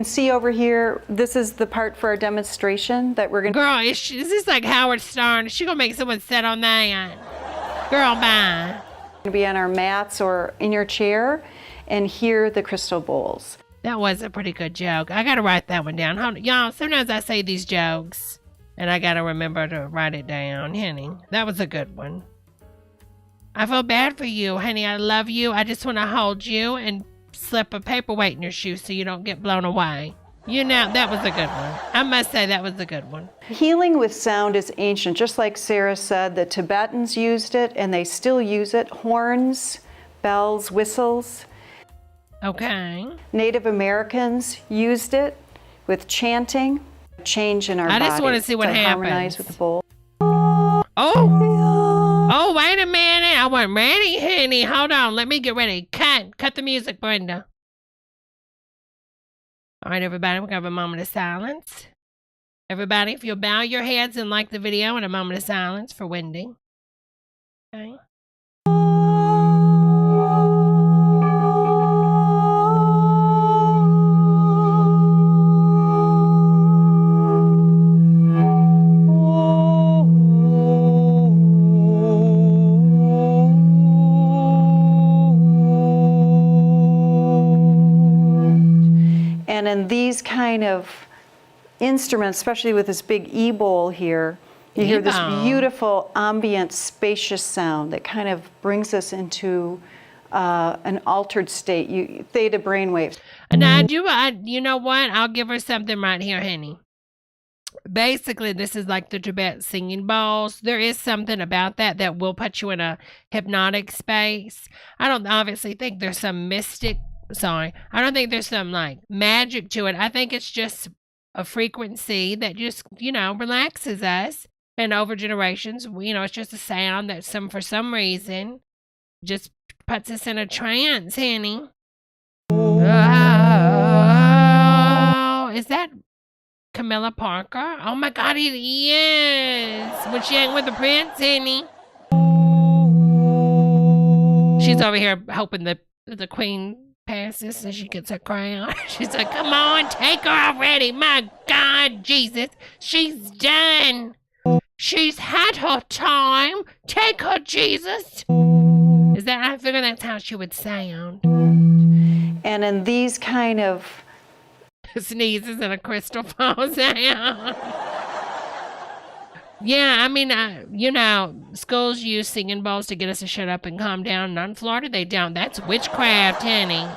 see over here, this is the part for our demonstration that we're going to... Girl, is this like Howard Stern? Is she going to make someone sit on that? Girl, bye. be on our mats or in your chair and hear the crystal bowls. That was a pretty good joke. I got to write that one down. Y'all, sometimes I say these jokes, and I got to remember to write it down, honey. That was a good one. I feel bad for you, honey. I love you. I just want to hold you and slip a paperweight in your shoe so you don't get blown away. You know, that was a good one. I must say that was a good one. Healing with sound is ancient. Just like Sarah said, the Tibetans used it, and they still use it. Horns, bells, whistles. Okay. Native Americans used it with chanting, change in our body. I just want to see what happens. Harmonize with the bowl. Oh, wait a minute. I wasn't ready, honey. Hold on. Let me get ready. Cut the music, Brenda. All right, everybody, we're going to have a moment of silence. Everybody, if you'll bow your heads and like the video, and a moment of silence for Wendy. Okay. And in these kind of instruments, especially with this big E-bowl here, you hear this beautiful ambient, spacious sound that kind of brings us into an altered state, theta brainwaves. Now, you know what? I'll give her something right here, honey. Basically, this is like the Tibet singing bowls. There is something about that will put you in a hypnotic space. I don't obviously think there's some I don't think there's some like magic to it. I think it's just a frequency that just, relaxes us. And over generations, it's just a sound that for some reason just puts us in a trance, honey. Oh, is that Camilla Parker? Oh my God, it is. When she ain't with the prince, honey. She's over here hoping the queen passes so she gets her crown. She's like, come on, take her already. My God, Jesus. She's done. She's had her time. Take her, Jesus. I figure that's how she would sound. And in these kind of sneezes and a crystal falls out. Yeah, I mean, schools use singing bowls to get us to shut up and calm down. And on Florida, they don't. That's witchcraft, honey.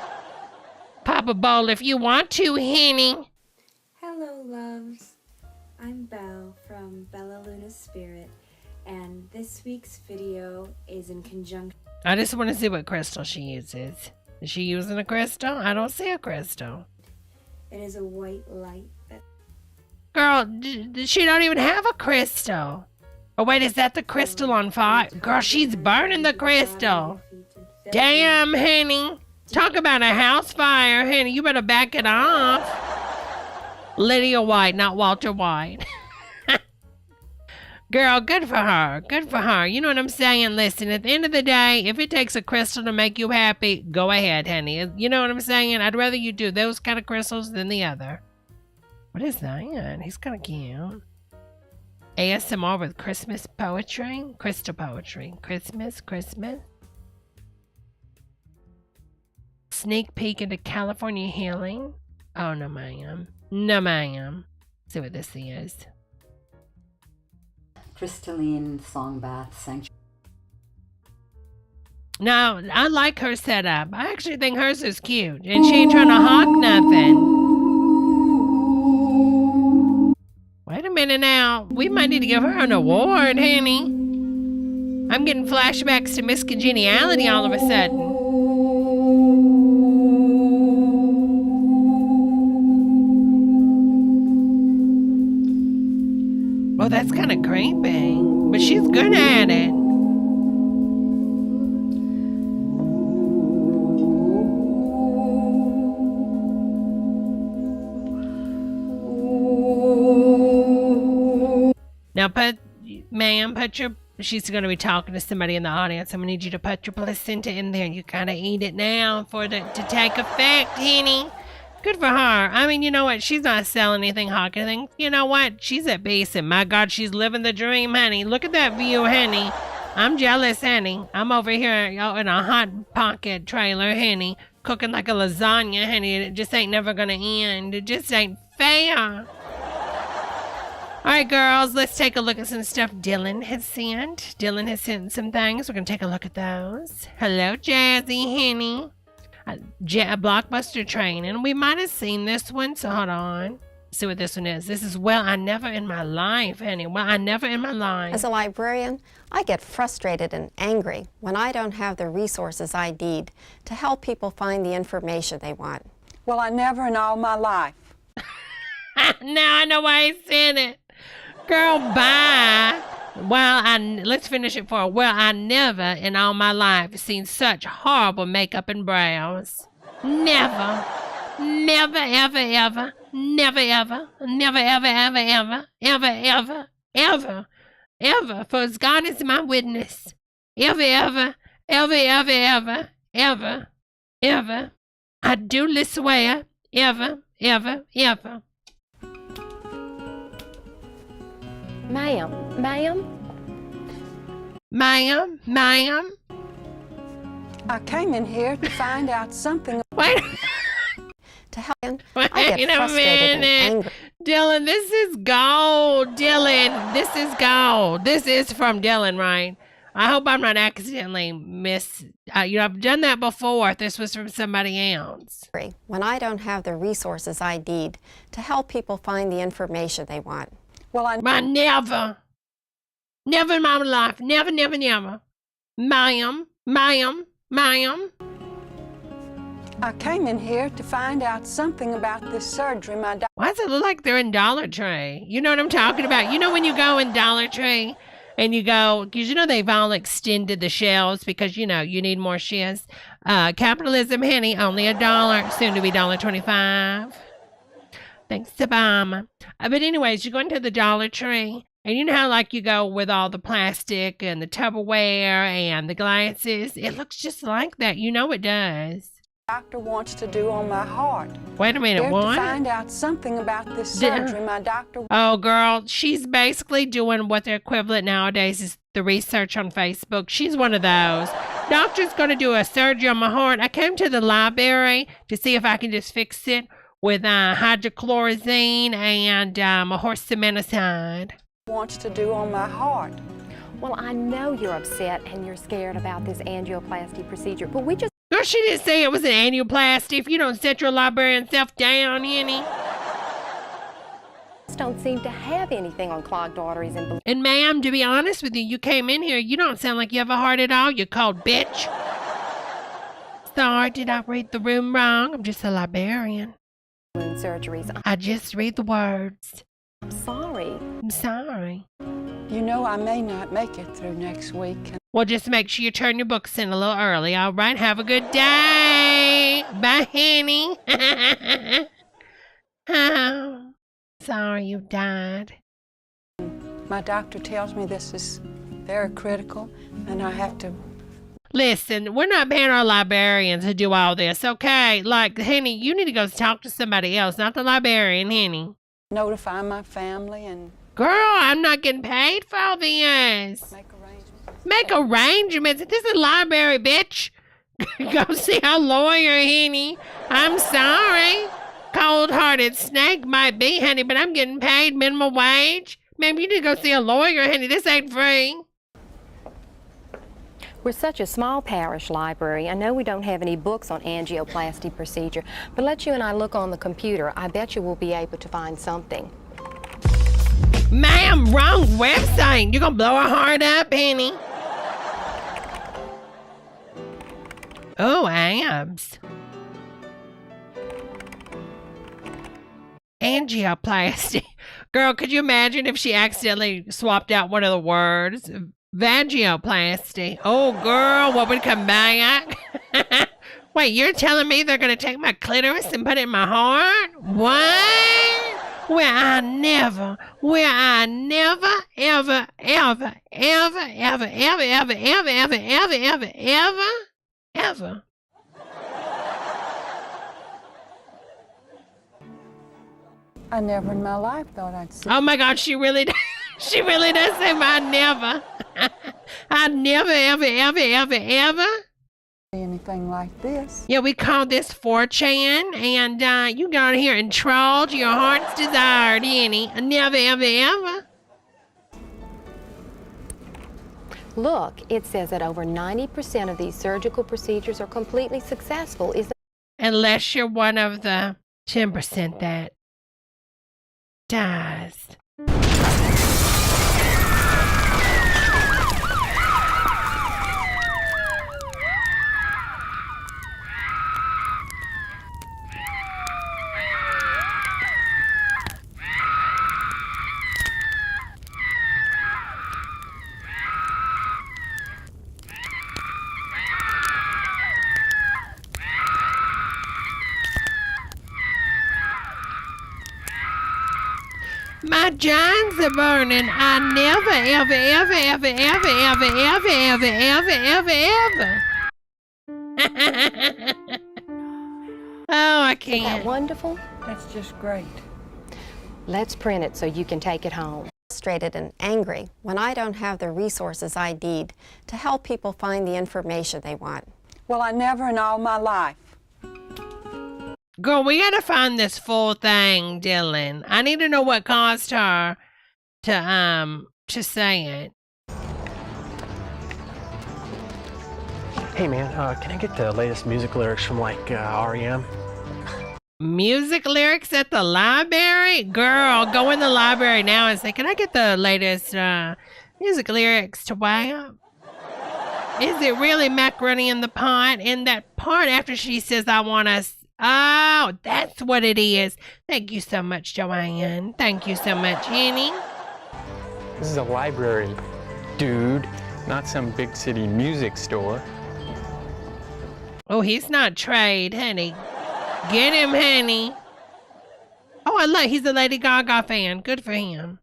Pop a bowl if you want to, honey. Hello, loves. I'm Belle from Bella Luna's Spirit, and this week's video is in conjunction. I just want to see what crystal she uses. Is she using a crystal? I don't see a crystal. It is a white light that... Girl, she don't even have a crystal. Oh, wait, is that the crystal on fire? Girl, she's burning the crystal. Damn, honey. Talk about a house fire, honey. You better back it off. Lydia White, not Walter White. Girl, good for her. Good for her. You know what I'm saying? Listen, at the end of the day, if it takes a crystal to make you happy, go ahead, honey. You know what I'm saying? I'd rather you do those kind of crystals than the other. What is that? He's kind of cute. ASMR with Christmas poetry. Crystal poetry. Christmas. Sneak peek into California healing. Oh, no, ma'am. No, ma'am. See what this is. Crystalline song bath sanctuary. No, I like her setup. I actually think hers is cute. And she ain't trying to hawk nothing. Wait a minute now. We might need to give her an award, honey. I'm getting flashbacks to Miss Congeniality all of a sudden. Oh, that's kind of creepy. But she's good at it. Now, she's going to be talking to somebody in the audience. I'm going to need you to put your placenta in there. You got to eat it now for it to take effect, honey. Good for her. I mean, you know what? She's not selling anything, hawking anything. You know what? She's at peace, and my God, she's living the dream, honey. Look at that view, honey. I'm jealous, honey. I'm over here in a hot pocket trailer, honey, cooking like a lasagna, honey, and it just ain't never going to end. It just ain't fair. All right, girls, let's take a look at some stuff Dylan has sent. Dylan has sent some things. We're going to take a look at those. Hello, Jazzy, honey. Blockbuster training. We might have seen this one, so hold on. See what this one is. This is Well, I Never in My Life, honey. Well, I Never in My Life. As a librarian, I get frustrated and angry when I don't have the resources I need to help people find the information they want. Well, I never in all my life. Now I know why he said it. Girl, bye. Let's finish it for Well, I never in all my life seen such horrible makeup and brows. Never. Never, ever, ever. Never, ever. Never, ever, ever, ever. Ever, ever. Ever. Ever. For as God is my witness. Ever, ever. Ever, ever, ever. Ever. Ever. I do swear. Ever, ever, ever. Ma'am. I came in here to find out something. Wait. To help, I Wait get a frustrated and minute. angry. Dylan, this is gold. Dylan, this is gold. This is from Dylan, right? I hope I'm not accidentally I've done that before. If this was from somebody else. When I don't have the resources I need to help people find the information they want. Well, I never in my life. Never, never, never. Ma'am. I came in here to find out something about this surgery my doctor. Why does it look like they're in Dollar Tree? You know what I'm talking about? You know when you go in Dollar Tree and you go, because you know they've all extended the shelves because, you know, you need more shifts. Capitalism, honey, only $1, soon to be $1.25. Thanks, Obama. But anyways, you go into the Dollar Tree, and you know how like you go with all the plastic and the Tupperware and the glasses? It looks just like that. You know it does. Doctor wants to do on my heart. Wait a minute, Here what? To find out something about this surgery my doctor. Oh, girl, she's basically doing what the equivalent nowadays is the research on Facebook. She's one of those. Doctor's going to do a surgery on my heart. I came to the library to see if I can just fix it with hydrochloroquine and a horsemanicide. Wants to do on my heart. Well, I know you're upset and you're scared about this angioplasty procedure, but we just... Girl, she didn't say it was an angioplasty. If you don't set your librarian self down, Annie. don't seem to have anything on clogged arteries and... And ma'am, to be honest with you, you came in here, you don't sound like you have a heart at all, you cold bitch. Sorry, did I read the room wrong? I'm just a librarian. Surgeries. I just read the words. I'm sorry. I'm sorry. You know, I may not make it through next week. Well, just make sure you turn your books in a little early, all right? Have a good day. Bye, honey. Oh, sorry you died. My doctor tells me this is very critical, and I have to... Listen, we're not paying our librarians to do all this, okay? Like, honey, you need to go talk to somebody else, not the librarian, honey. Notify my family and... Girl, I'm not getting paid for all this. Make arrangements. This is a library, bitch. Go see a lawyer, honey. I'm sorry. Cold-hearted snake might be, honey, but I'm getting paid minimum wage. Maybe you need to go see a lawyer, honey. This ain't free. We're such a small parish library. I know we don't have any books on angioplasty procedure, but let you and I look on the computer. I bet you we'll be able to find something. Ma'am, wrong website. You're gonna blow her heart up, Penny. Oh, abs. Angioplasty. Girl, could you imagine if she accidentally swapped out one of the words? Vagioplasty. Oh, girl, what would come back? Wait, you're telling me they're going to take my clitoris and put it in my heart? What? Where I never, ever, ever. I never in my life thought I'd see. Oh my God, she really does. She really does say I never. I never, ever. Anything like this. Yeah, we call this 4chan, and you got here and troll to your heart's desire, Annie. Never, ever. Look, it says that over 90% of these surgical procedures are completely successful. Unless you're one of the 10% that dies. My giants are burning. I never, ever. Oh, I can't. Isn't that wonderful? That's just great. Let's print it so you can take it home. Frustrated and angry when I don't have the resources I need to help people find the information they want. Well, I never in all my life. Girl, we gotta find this full thing, Dylan. I need to know what caused her to say it. Hey man, can I get the latest music lyrics from like REM? Music lyrics at the library? Girl, go in the library now and say, can I get the latest music lyrics to WAP? Is it really macaroni in the pot? In that part after she says, I want us. Oh, that's what it is. Thank you so much, Joanne. Thank you so much, Annie. This is a library, dude, not some big city music store. Oh, he's not trade, honey. Get him, honey. Oh, I love. He's a Lady Gaga fan. Good for him.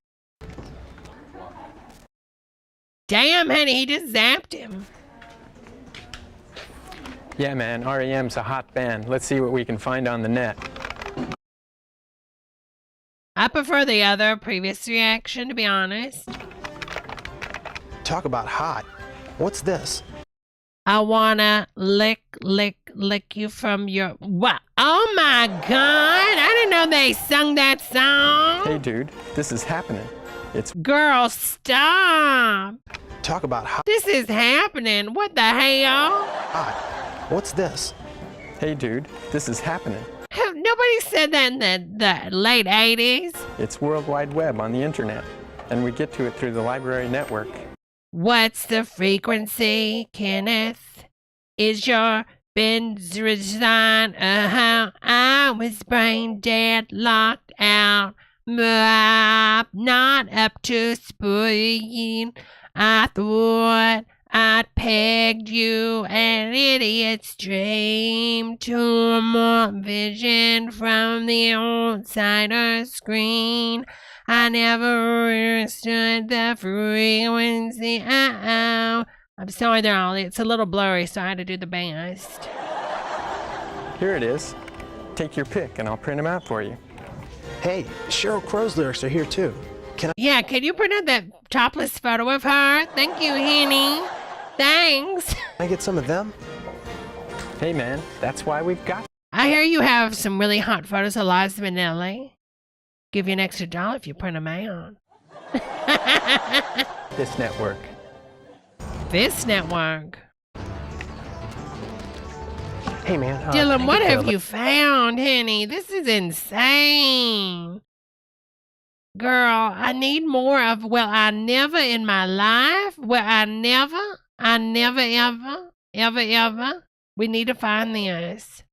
Damn, honey, he just zapped him. Yeah, man, REM's a hot band. Let's see what we can find on the net. I prefer the other previous reaction, to be honest. Talk about hot. What's this? I wanna lick you from your... What? Oh my God! I didn't know they sung that song. Hey, dude, this is happening. It's... Girl, stop. Talk about hot. This is happening. What the hell? Hot. What's this? Hey, dude, this is happening. Nobody said that in the late 80s. It's World Wide Web on the internet, and we get to it through the library network. What's the frequency, Kenneth? Is your Benzrazine? I was brain dead, locked out, not up to speed. I thought I pegged you an idiot's dream to a more vision from the outsider's screen. I never understood the frequency. I'm sorry, it's a little blurry, so I had to do the best. Here it is. Take your pick, and I'll print them out for you. Hey, Sheryl Crow's lyrics are here too. Can you print out that topless photo of her? Thank you, Henny. Thanks. I get some of them? Hey, man, that's why we've got... I hear you have some really hot photos of Liza Minnelli. Give you an extra $1 if you print them out. This network. This network. Hey, man. Dylan, can I what get have the- you found, honey? This is insane. Girl, I need more of, well, I never in my life, ever. We need to find this.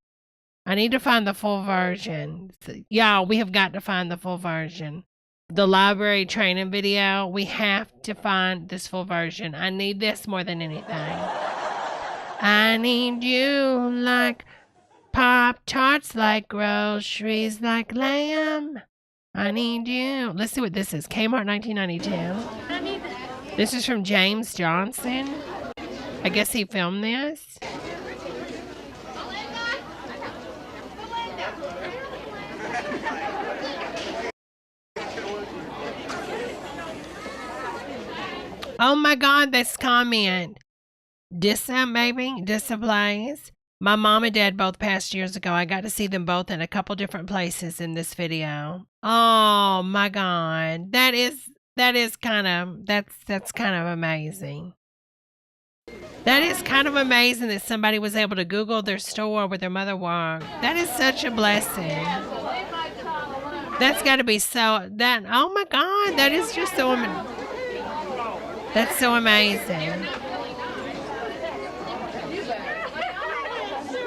I need to find the full version. Y'all, we have got to find the full version. The library training video, we have to find this full version. I need this more than anything. I need you like Pop-Tarts, like groceries, like lamb. I need you. Let's see what this is. Kmart 1992. This is from James Johnson. I guess he filmed this. Oh my God, this comment. Displays. My mom and dad both passed years ago. I got to see them both in a couple different places in this video. Oh my God. That's kind of amazing. That is kind of amazing that somebody was able to Google their store where their mother worked. That is such a blessing. That's got to be oh my God, that is just so amazing. That's so amazing.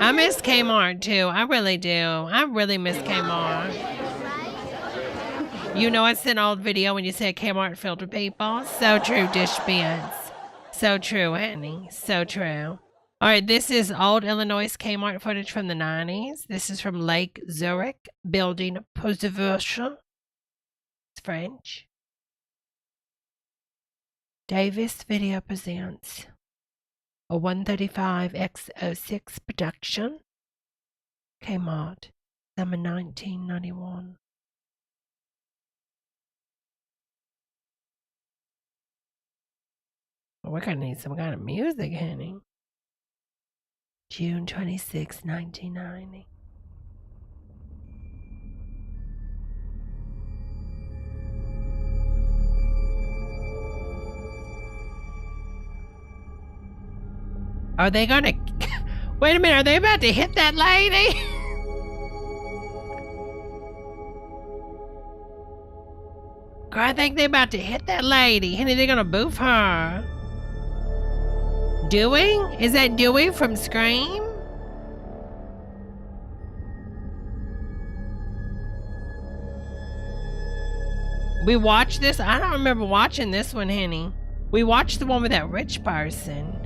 I miss Kmart too. I really do. I really miss Kmart. You know, it's an old video when you say Kmart filled with people. So true, Dish Benz. So true, Annie. So true. All right, this is old Illinois Kmart footage from the 90s. This is from Lake Zurich, building Posiversion. It's French. Davis Video presents a 135x06 production. Kmart, summer 1991. Well, we're gonna need some kind of music, honey. June 26, 1990. Are they gonna... Wait a minute, are they about to hit that lady? Girl, I think they're about to hit that lady. Honey, they're gonna boof her. Dewey? Is that Dewey from Scream? We watched this? I don't remember watching this one, honey. We watched the one with that rich person.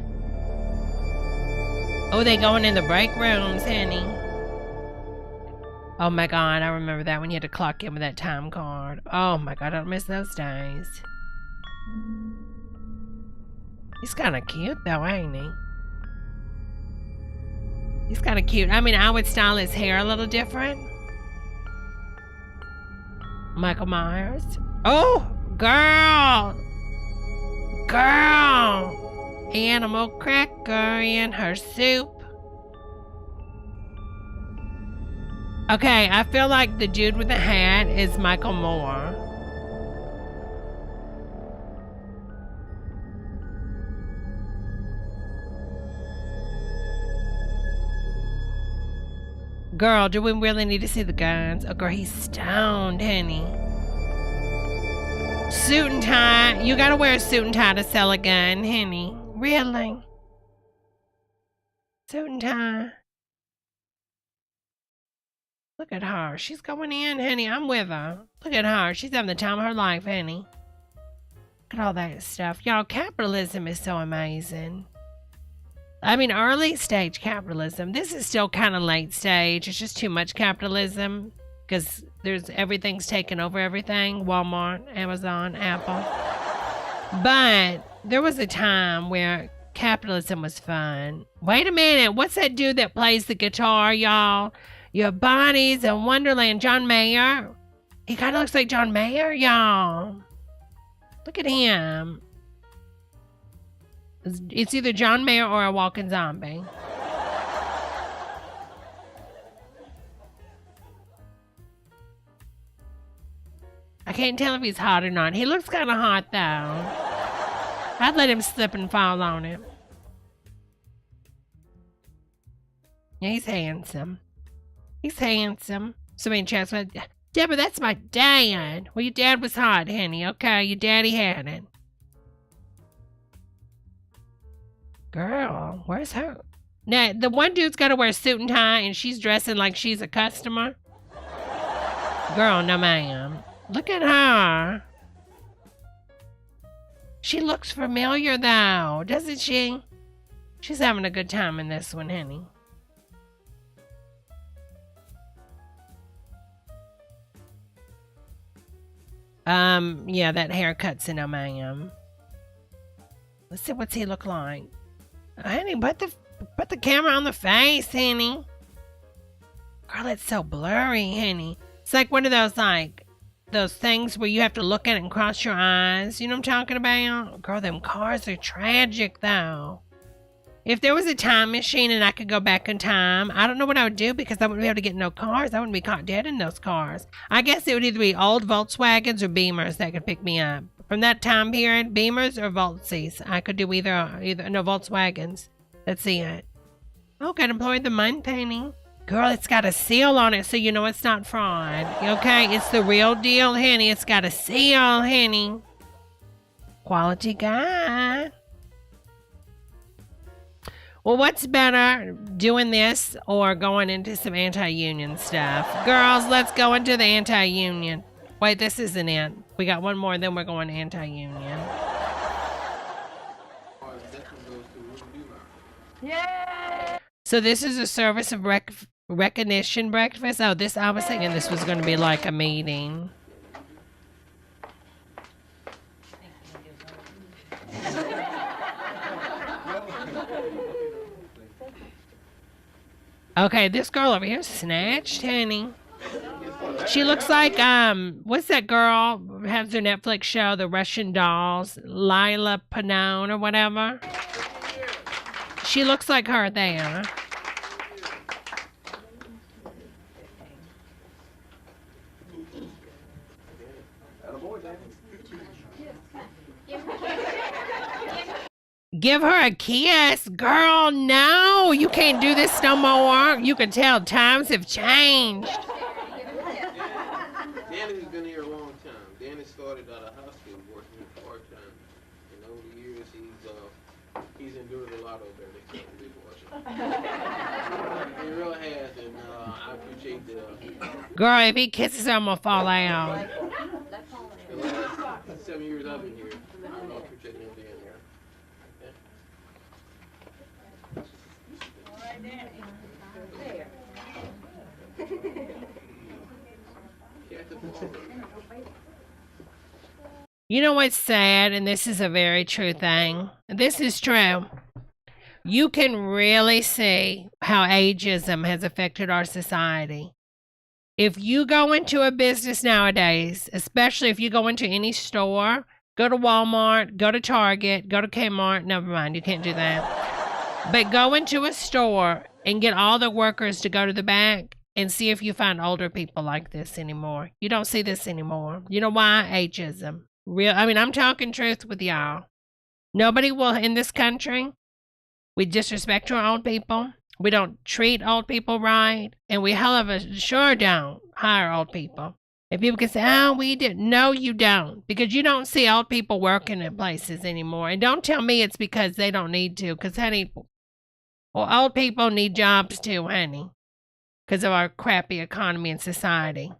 Oh, they going in the break rooms, honey. Oh my God, I remember that when you had to clock in with that time card. Oh my God, I don't miss those days. He's kind of cute though, ain't he? He's kind of cute. I mean, I would style his hair a little different. Michael Myers. Oh, girl. Girl. Animal cracker in her soup. Okay, I feel like the dude with the hat is Michael Moore. Girl, do we really need to see the guns? Oh, girl, he's stoned, honey. Suit and tie. You gotta wear a suit and tie to sell a gun, honey. Really? Suit and tie. Look at her. She's going in, honey. I'm with her. Look at her. She's having the time of her life, honey. Look at all that stuff. Y'all, capitalism is so amazing. I mean, early stage capitalism. This is still kind of late stage. It's just too much capitalism because everything's taken over everything. Walmart, Amazon, Apple. But there was a time where capitalism was fun. Wait a minute. What's that dude that plays the guitar, y'all? Your body's in Wonderland. John Mayer. He kind of looks like John Mayer, y'all. Look at him. It's either John Mayer or a walking zombie. I can't tell if he's hot or not. He looks kind of hot, though. I'd let him slip and fall on him. He's handsome. He's handsome. Somebody chats with Deborah, that's my dad. Well, your dad was hot, honey. Okay, your daddy had it. Girl, where's her? Now, the one dude's got to wear a suit and tie, and she's dressing like she's a customer. Girl, no ma'am. Look at her. She looks familiar, though, doesn't she? She's having a good time in this one, honey. Yeah, that haircut's in a ma'am. Let's see, what's he look like? Honey, put the camera on the face, honey. Girl, it's so blurry, honey. It's like one of those things where you have to look at it and cross your eyes. You know what I'm talking about? Girl, them cars are tragic, though. If there was a time machine and I could go back in time, I don't know what I would do because I wouldn't be able to get no cars. I wouldn't be caught dead in those cars. I guess it would either be old Volkswagens or Beamers that could pick me up. From that time period, Beamers or Voltsies. I could do either no, Volkswagens. Let's see it. Oh, got employee of the month, honey. Girl, it's got a seal on it so you know it's not fraud. Okay, it's the real deal, honey. It's got a seal, honey. Quality guy. Well, what's better, doing this or going into some anti-union stuff? Girls, let's go into the anti-union. Wait, this isn't it. We got one more, then we're going anti-union. Yay! So this is a service of recognition breakfast. Oh, this, I was thinking this was going to be like a meeting. Okay, this girl over here snatched, honey. She looks like, what's that girl who has her Netflix show, The Russian Dolls, Lila Panone or whatever? She looks like her there. Give her a kiss. Girl, no. You can't do this no more. You can tell times have changed. Danny's been here a long time. Danny started out of hospital working part-time. And over the years, he's endured a lot over there. They can't believe watching. He really has, and I appreciate the... Girl, if he kisses her, I'm going to fall out. The last 7 years I've been here, I appreciate him being here. You know what's sad, and this is a very true thing. This is true. You can really see how ageism has affected our society. If you go into a business nowadays, especially if you go into any store, go to Walmart, go to Target, go to Kmart, never mind, you can't do that. But go into a store and get all the workers to go to the back and see if you find older people like this anymore. You don't see this anymore. You know why? Ageism. I'm talking truth with y'all. Nobody will in this country. We disrespect our old people. We don't treat old people right. And we hell of a sure don't hire old people. And people can say, oh, we didn't. No, you don't. Because you don't see old people working at places anymore. And don't tell me it's because they don't need to. Because, honey, old people need jobs too, honey. Because of our crappy economy and society.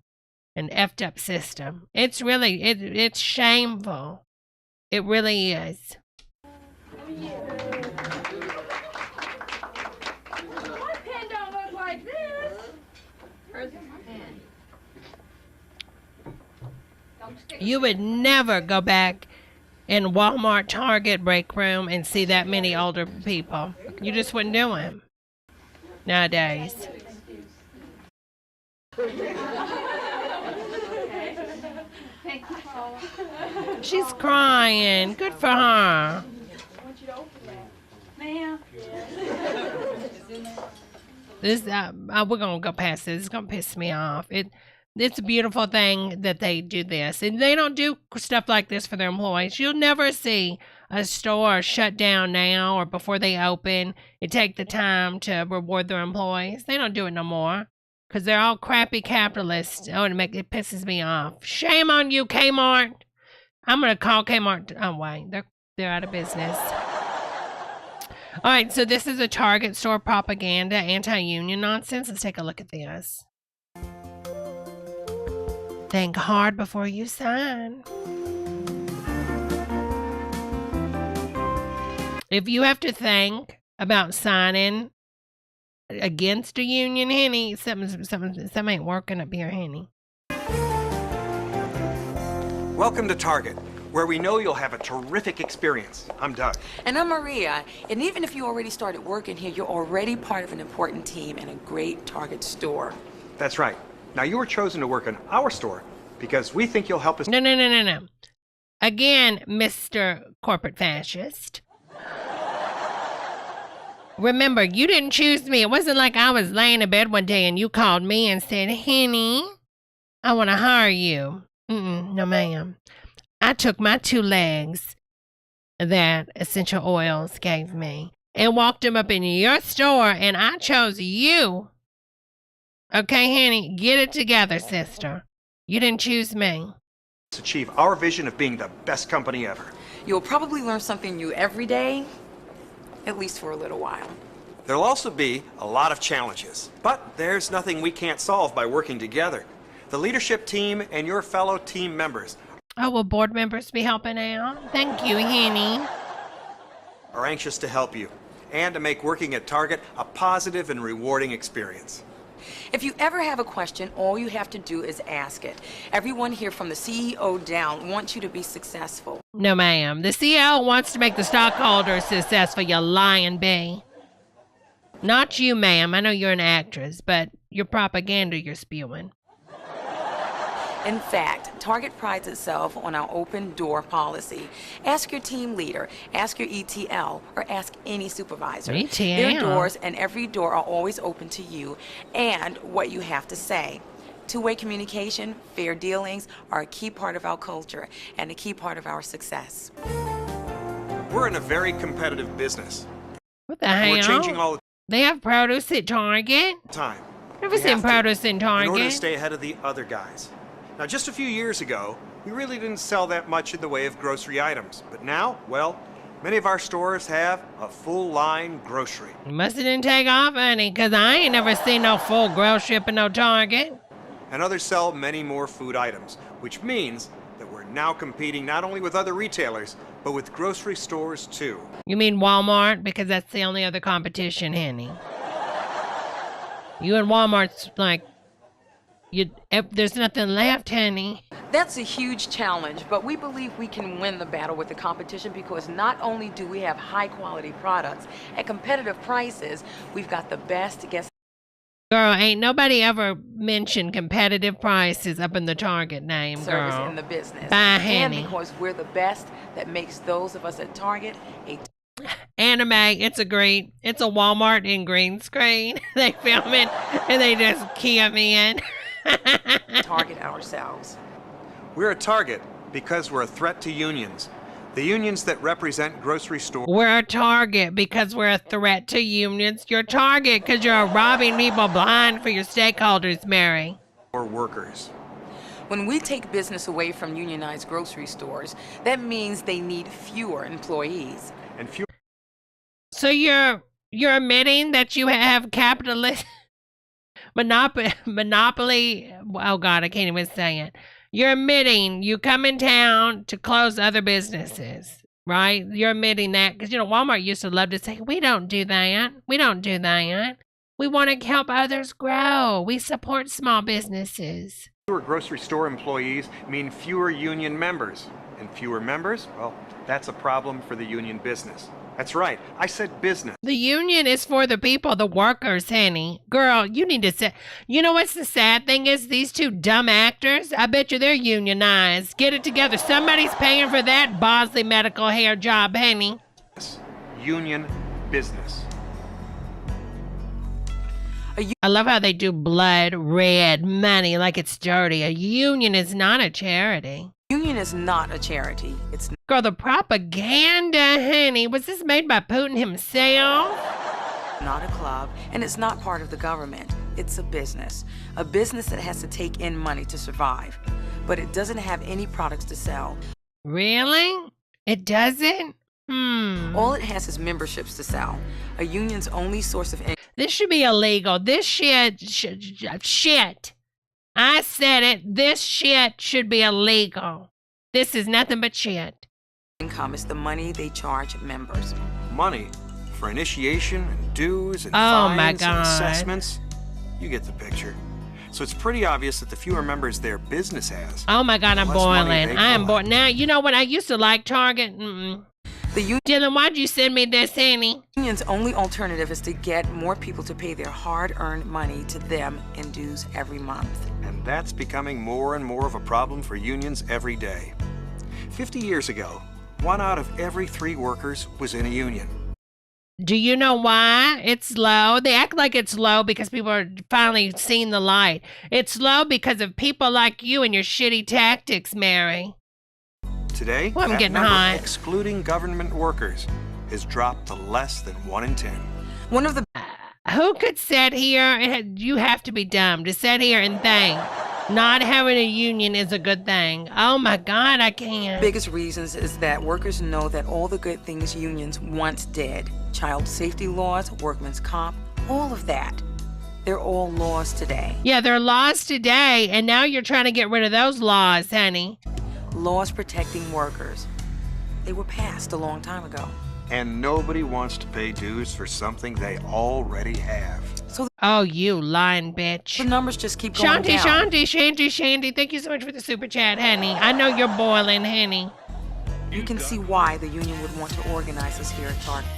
An effed up system. It's really, it's shameful. It really is. My pen don't look like this. Where's my pen? You would never go back in Walmart, Target break room and see that many older people. You just wouldn't do it nowadays. She's crying. Good for her. Ma'am. This we're gonna go past this. It's gonna piss me off. It's a beautiful thing that they do this, and they don't do stuff like this for their employees. You'll never see a store shut down now or before they open and take the time to reward their employees. They don't do it no more because they're all crappy capitalists. Oh, it pisses me off. Shame on you, Kmart. I'm gonna call Kmart. Oh wait, they're out of business. All right, so this is a Target store propaganda, anti-union nonsense. Let's take a look at this. Think hard before you sign. If you have to think about signing against a union, honey, something ain't working up here, honey. Welcome to Target, where we know you'll have a terrific experience. I'm Doug. And I'm Maria. And even if you already started working here, you're already part of an important team in a great Target store. That's right. Now, you were chosen to work in our store because we think you'll help us. No. Again, Mr. Corporate Fascist. Remember, you didn't choose me. It wasn't like I was laying in bed one day and you called me and said, honey, I want to hire you. No, ma'am. I took my 2 legs that Essential Oils gave me and walked them up in your store, and I chose you. Okay, honey, get it together, sister. You didn't choose me. Achieve our vision of being the best company ever. You'll probably learn something new every day, at least for a little while. There'll also be a lot of challenges, but there's nothing we can't solve by working together. The leadership team and your fellow team members. Oh, will board members be helping out? Thank you, honey. Are anxious to help you and to make working at Target a positive and rewarding experience. If you ever have a question, all you have to do is ask it. Everyone here from the CEO down wants you to be successful. No, ma'am. The CEO wants to make the stockholders successful, you lying bee. Not you, ma'am. I know you're an actress, but your propaganda you're spewing. In fact, Target prides itself on our open door policy. Ask your team leader, ask your ETL, or ask any supervisor. ETL? Their doors and every door are always open to you and what you have to say. Two-way communication, fair dealings are a key part of our culture and a key part of our success. We're in a very competitive business. What the hell? We're changing all They have produce at Target? the time. Never seen produce in Target. In order to stay ahead of the other guys. Now, just a few years ago, we really didn't sell that much in the way of grocery items. But now, well, many of our stores have a full-line grocery. You must have didn't take off, honey, because I ain't never seen no full grocery up in no Target. And others sell many more food items, which means that we're now competing not only with other retailers, but with grocery stores, too. You mean Walmart? Because that's the only other competition, honey. You and Walmart's like... there's nothing left, honey. That's a huge challenge, but we believe we can win the battle with the competition because not only do we have high-quality products at competitive prices, we've got the best guest. Girl, ain't nobody ever mentioned competitive prices up in the Target name, Service girl. in the business. Bye, And honey. because we're the best, that makes those of us at Target a Anime, it's a Walmart in green screen. They film it and they just key them in. Target ourselves. We're a Target because we're a threat to unions. The unions that represent grocery stores. We're a Target because we're a threat to unions. You're a Target because you're robbing people blind for your stakeholders, Mary. Or workers. When we take business away from unionized grocery stores, that means they need fewer employees. And fewer. So you're admitting that you have capitalist monopoly. Oh God, I can't even say it. You're admitting you come in town to close other businesses, right? You're admitting that because, Walmart used to love to say, we don't do that. We don't do that. We want to help others grow. We support small businesses. Fewer grocery store employees mean fewer union members. And fewer members, well, that's a problem for the union business. That's right. I said business. The union is for the people, the workers, honey. Girl, you need to say... You know what's the sad thing is? These two dumb actors, I bet you they're unionized. Get it together. Somebody's paying for that Bosley medical hair job, honey. Union business. I love how they do blood red money like it's dirty. A union is not a charity. Union is not a charity. It's Girl, the propaganda, honey. Was this made by Putin himself? Not a club, and it's not part of the government. It's a business that has to take in money to survive, but it doesn't have any products to sell. Really? It doesn't? All it has is memberships to sell. A union's only source of income. This should be illegal. This shit. I said it. This shit should be illegal. This is nothing but shit. Income is the money they charge members. Money for initiation and dues and Oh fines my and God. assessments. You get the picture. So it's pretty obvious that the fewer members their business has, Oh my God, I'm the less money boiling. they I am collect. boiling. Now, you know what? I used to like Target. Dylan, why'd you send me this, Annie? Union's only alternative is to get more people to pay their hard-earned money to them in dues every month. And that's becoming more and more of a problem for unions every day. 50 years ago, 1 out of every 3 workers was in a union. Do you know why it's low? They act like it's low because people are finally seeing the light. It's low because of people like you and your shitty tactics, Mary. Today, Well, I'm that getting number, hot. excluding government workers, has dropped to less than 1 in 10. One of the Who could sit here? You have to be dumb to sit here and think not having a union is a good thing. Oh my God, I can't. biggest reasons is that workers know that all the good things unions once did, child safety laws, workman's comp, all of that, they're all laws today. Yeah, they're laws today, and now you're trying to get rid of those laws, honey. Laws protecting workers. They were passed a long time ago. And nobody wants to pay dues for something they already have. So Oh, you lying bitch. the numbers just keep going down. Shanty, thank you so much for the super chat, honey. I know you're boiling, honey. You can see why the union would want to organize us here at Target.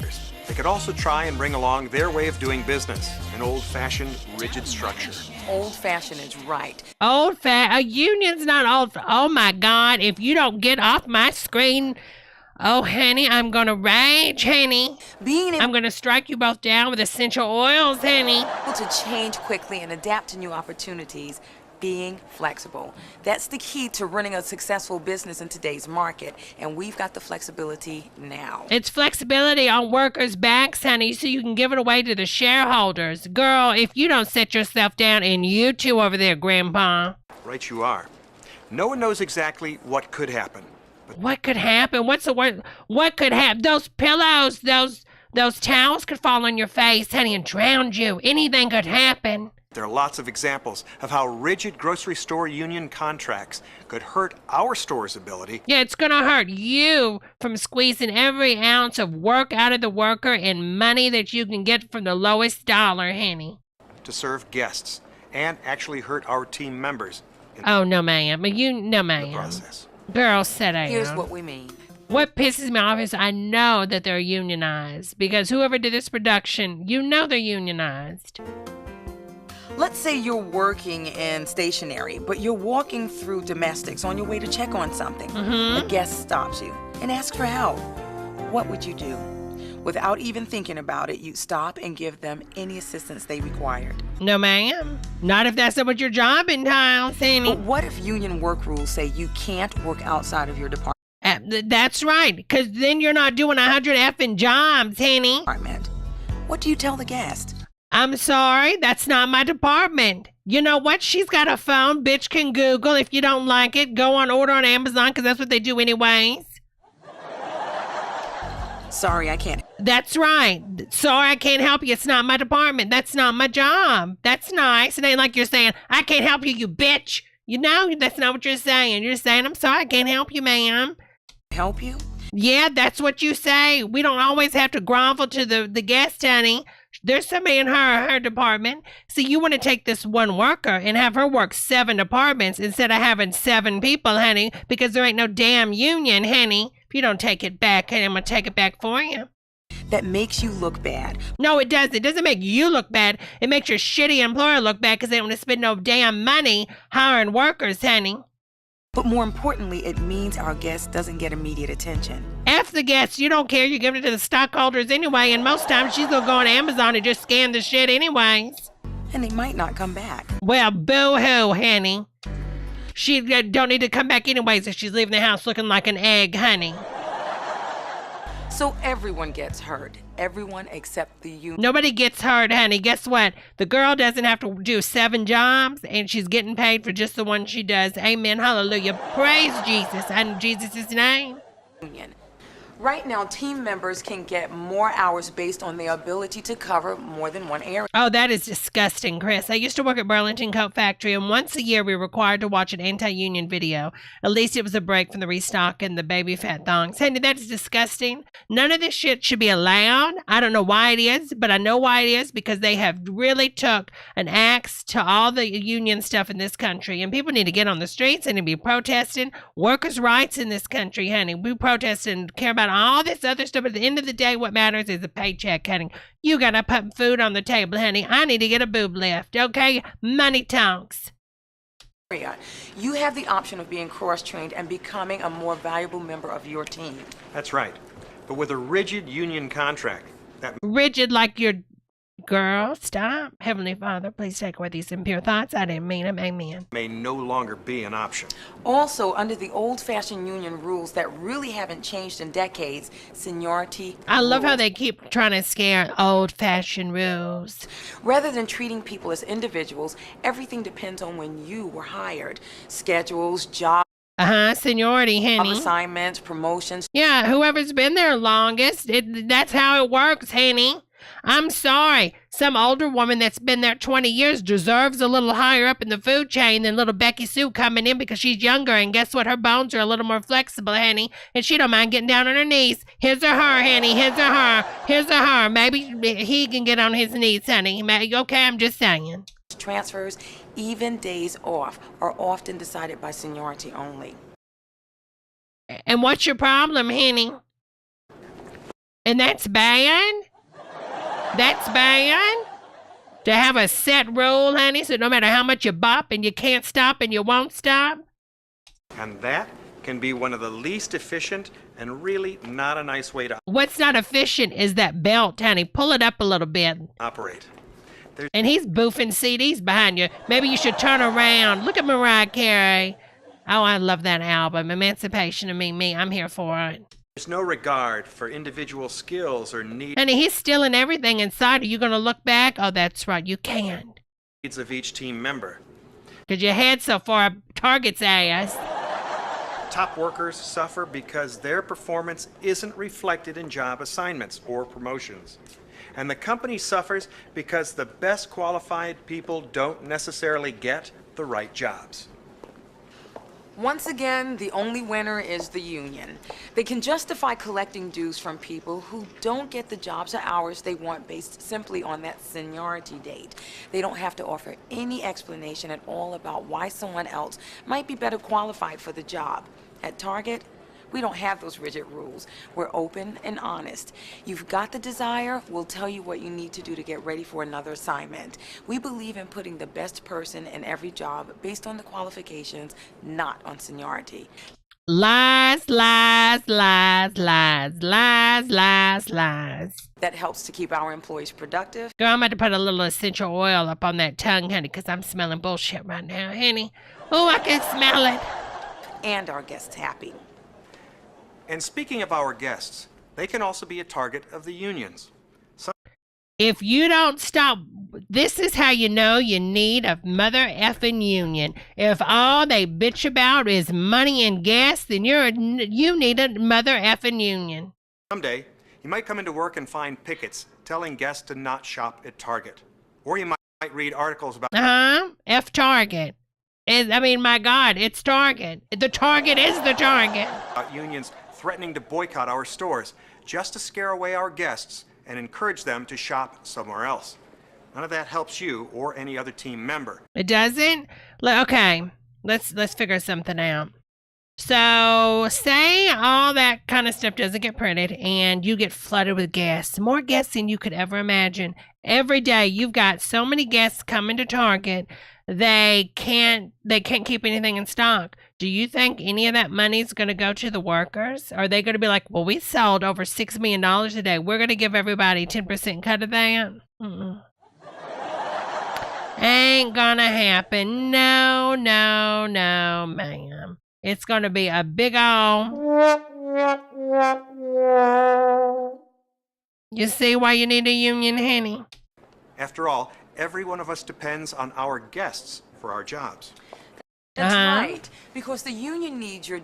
They could also try and bring along their way of doing business, an old-fashioned, rigid structure. Old-fashioned is right. A union's not old. Oh my God, if you don't get off my screen, oh, honey, I'm gonna rage, honey. I'm gonna strike you both down with essential oils, honey. Able to change quickly and adapt to new opportunities, being flexible. That's the key to running a successful business in today's market, and we've got the flexibility now. It's flexibility on workers' backs, honey, so you can give it away to the shareholders. Girl, if you don't set yourself down, and you too over there, Grandpa. Right you are. No one knows exactly what could happen. What could happen? What's the word? What could happen? Those pillows, those towels could fall on your face, honey, and drown you. Anything could happen. There are lots of examples of how rigid grocery store union contracts could hurt our store's ability. Yeah, it's gonna hurt you from squeezing every ounce of work out of the worker and money that you can get from the lowest dollar, honey. To serve guests and actually hurt our team members in Oh, no, ma'am. No, the ma'am. process. Girl, sit down. Here's what we mean. What pisses me off is I know that they're unionized because whoever did this production, you know they're unionized. Let's say you're working in stationery, but you're walking through domestics on your way to check on something. A guest stops you and asks for help. What would you do? Without even thinking about it, you'd stop and give them any assistance they required. No, ma'am. Not if that's what your job entails, honey. But what if union work rules say you can't work outside of your department? That's right, because then you're not doing 100 effing jobs, honey. What do you tell the guest? I'm sorry, that's not my department. You know what? She's got a phone. Bitch can Google. If you don't like it, go on order on Amazon, because that's what they do anyways. Sorry, I can't. That's right. Sorry, I can't help you. It's not my department. That's not my job. That's nice. It ain't like you're saying, I can't help you, you bitch. You know, that's not what you're saying. You're saying, I'm sorry, I can't help you, ma'am. Help you? Yeah, that's what you say. We don't always have to grovel to the guest, honey. There's somebody in her department. See, you want to take this one worker and have her work 7 departments instead of having 7 people, honey, because there ain't no damn union, honey. If you don't take it back, honey, I'm going to take it back for you. That makes you look bad. No, it doesn't. It doesn't make you look bad. It makes your shitty employer look bad because they don't want to spend no damn money hiring workers, honey. But more importantly, it means our guest doesn't get immediate attention. F the guests. You don't care. You give it to the stockholders anyway, and most times she's going to go on Amazon and just scan the shit anyways. And they might not come back. Well, boo-hoo, honey. She don't need to come back anyways if she's leaving the house looking like an egg, honey. So everyone gets hurt. Everyone except the union. Nobody gets hurt, honey. Guess what? The girl doesn't have to do 7 jobs, and she's getting paid for just the one she does. Amen. Hallelujah. Praise Jesus. In Jesus' name. Right now, team members can get more hours based on their ability to cover more than one area. Oh, that is disgusting, Chris. I used to work at Burlington Coat Factory, and once a year we were required to watch an anti-union video. At least it was a break from the restock and the baby fat thongs. Honey, that is disgusting. None of this shit should be allowed. I don't know why it is, but I know why it is, because they have really took an axe to all the union stuff in this country, and people need to get on the streets and be protesting workers' rights in this country, honey. We protest and care about all this other stuff, but at the end of the day, what matters is a paycheck, honey. You gotta put food on the table, honey. I need to get a boob lift, okay? Money talks. You have the option of being cross-trained and becoming a more valuable member of your team. That's right. But with a rigid union contract, that rigid like your girl. Stop. Heavenly Father, please take away these impure thoughts. I didn't mean them. Amen. may no longer be an option. Also, under the old-fashioned union rules that really haven't changed in decades, seniority. I love how they keep trying to scare old-fashioned rules. Rather than treating people as individuals, everything depends on when you were hired. Schedules, jobs. Seniority, honey. Assignments, promotions. Yeah, whoever's been there longest, that's how it works, honey. I'm sorry. Some older woman that's been there 20 years deserves a little higher up in the food chain than little Becky Sue coming in because she's younger, and guess what? Her bones are a little more flexible, honey, and she don't mind getting down on her knees. His or her, honey. His or her. His or her. Maybe he can get on his knees, honey. Okay, I'm just saying. Transfers, even days off, are often decided by seniority only. And what's your problem, honey? And that's bad? That's bad? To have a set rule, honey, so no matter how much you bop and you can't stop and you won't stop? And that can be one of the least efficient and really not a nice way to What's not efficient is that belt, honey. Pull it up a little bit. operate. And he's boofing CDs behind you. Maybe you should turn around. Look at Mariah Carey. Oh, I love that album. Emancipation of Me. I'm here for it. There's no regard for individual skills or needs Honey, he's stealing everything inside. Are you going to look back? Oh, that's right. You can't. of each team member. Because your head so far up Target's ass. Top workers suffer because their performance isn't reflected in job assignments or promotions. And the company suffers because the best qualified people don't necessarily get the right jobs. Once again, the only winner is the union. They can justify collecting dues from people who don't get the jobs or hours they want based simply on that seniority date. They don't have to offer any explanation at all about why someone else might be better qualified for the job. At Target, we don't have those rigid rules. We're open and honest. You've got the desire, we'll tell you what you need to do to get ready for another assignment. We believe in putting the best person in every job based on the qualifications, not on seniority. Lies, lies, lies, lies, lies, lies, lies. That helps to keep our employees productive. Girl, I'm about to put a little essential oil up on that tongue, honey, because I'm smelling bullshit right now, honey. Oh, I can smell it. And our guests happy. And speaking of our guests, they can also be a target of the unions. If you don't stop, this is how you know you need a mother effing union. If all they bitch about is money and gas, then you need a mother effing union. Someday, you might come into work and find pickets telling guests to not shop at Target. Or you might read articles about F Target. My God, it's Target. The Target is the Target. Unions threatening to boycott our stores just to scare away our guests and encourage them to shop somewhere else. None of that helps you or any other team member. It doesn't? Okay, let's figure something out. So, say all that kind of stuff doesn't get printed and you get flooded with guests. More guests than you could ever imagine. Every day you've got so many guests coming to Target, they can't keep anything in stock. Do you think any of that money is going to go to the workers? Are they going to be like, well, we sold over $6 million a day. We're going to give everybody 10% cut of that? Ain't going to happen. No, ma'am. It's going to be a big ol'... You see why you need a union, honey? After all, every one of us depends on our guests for our jobs. That's right, because the union needs your...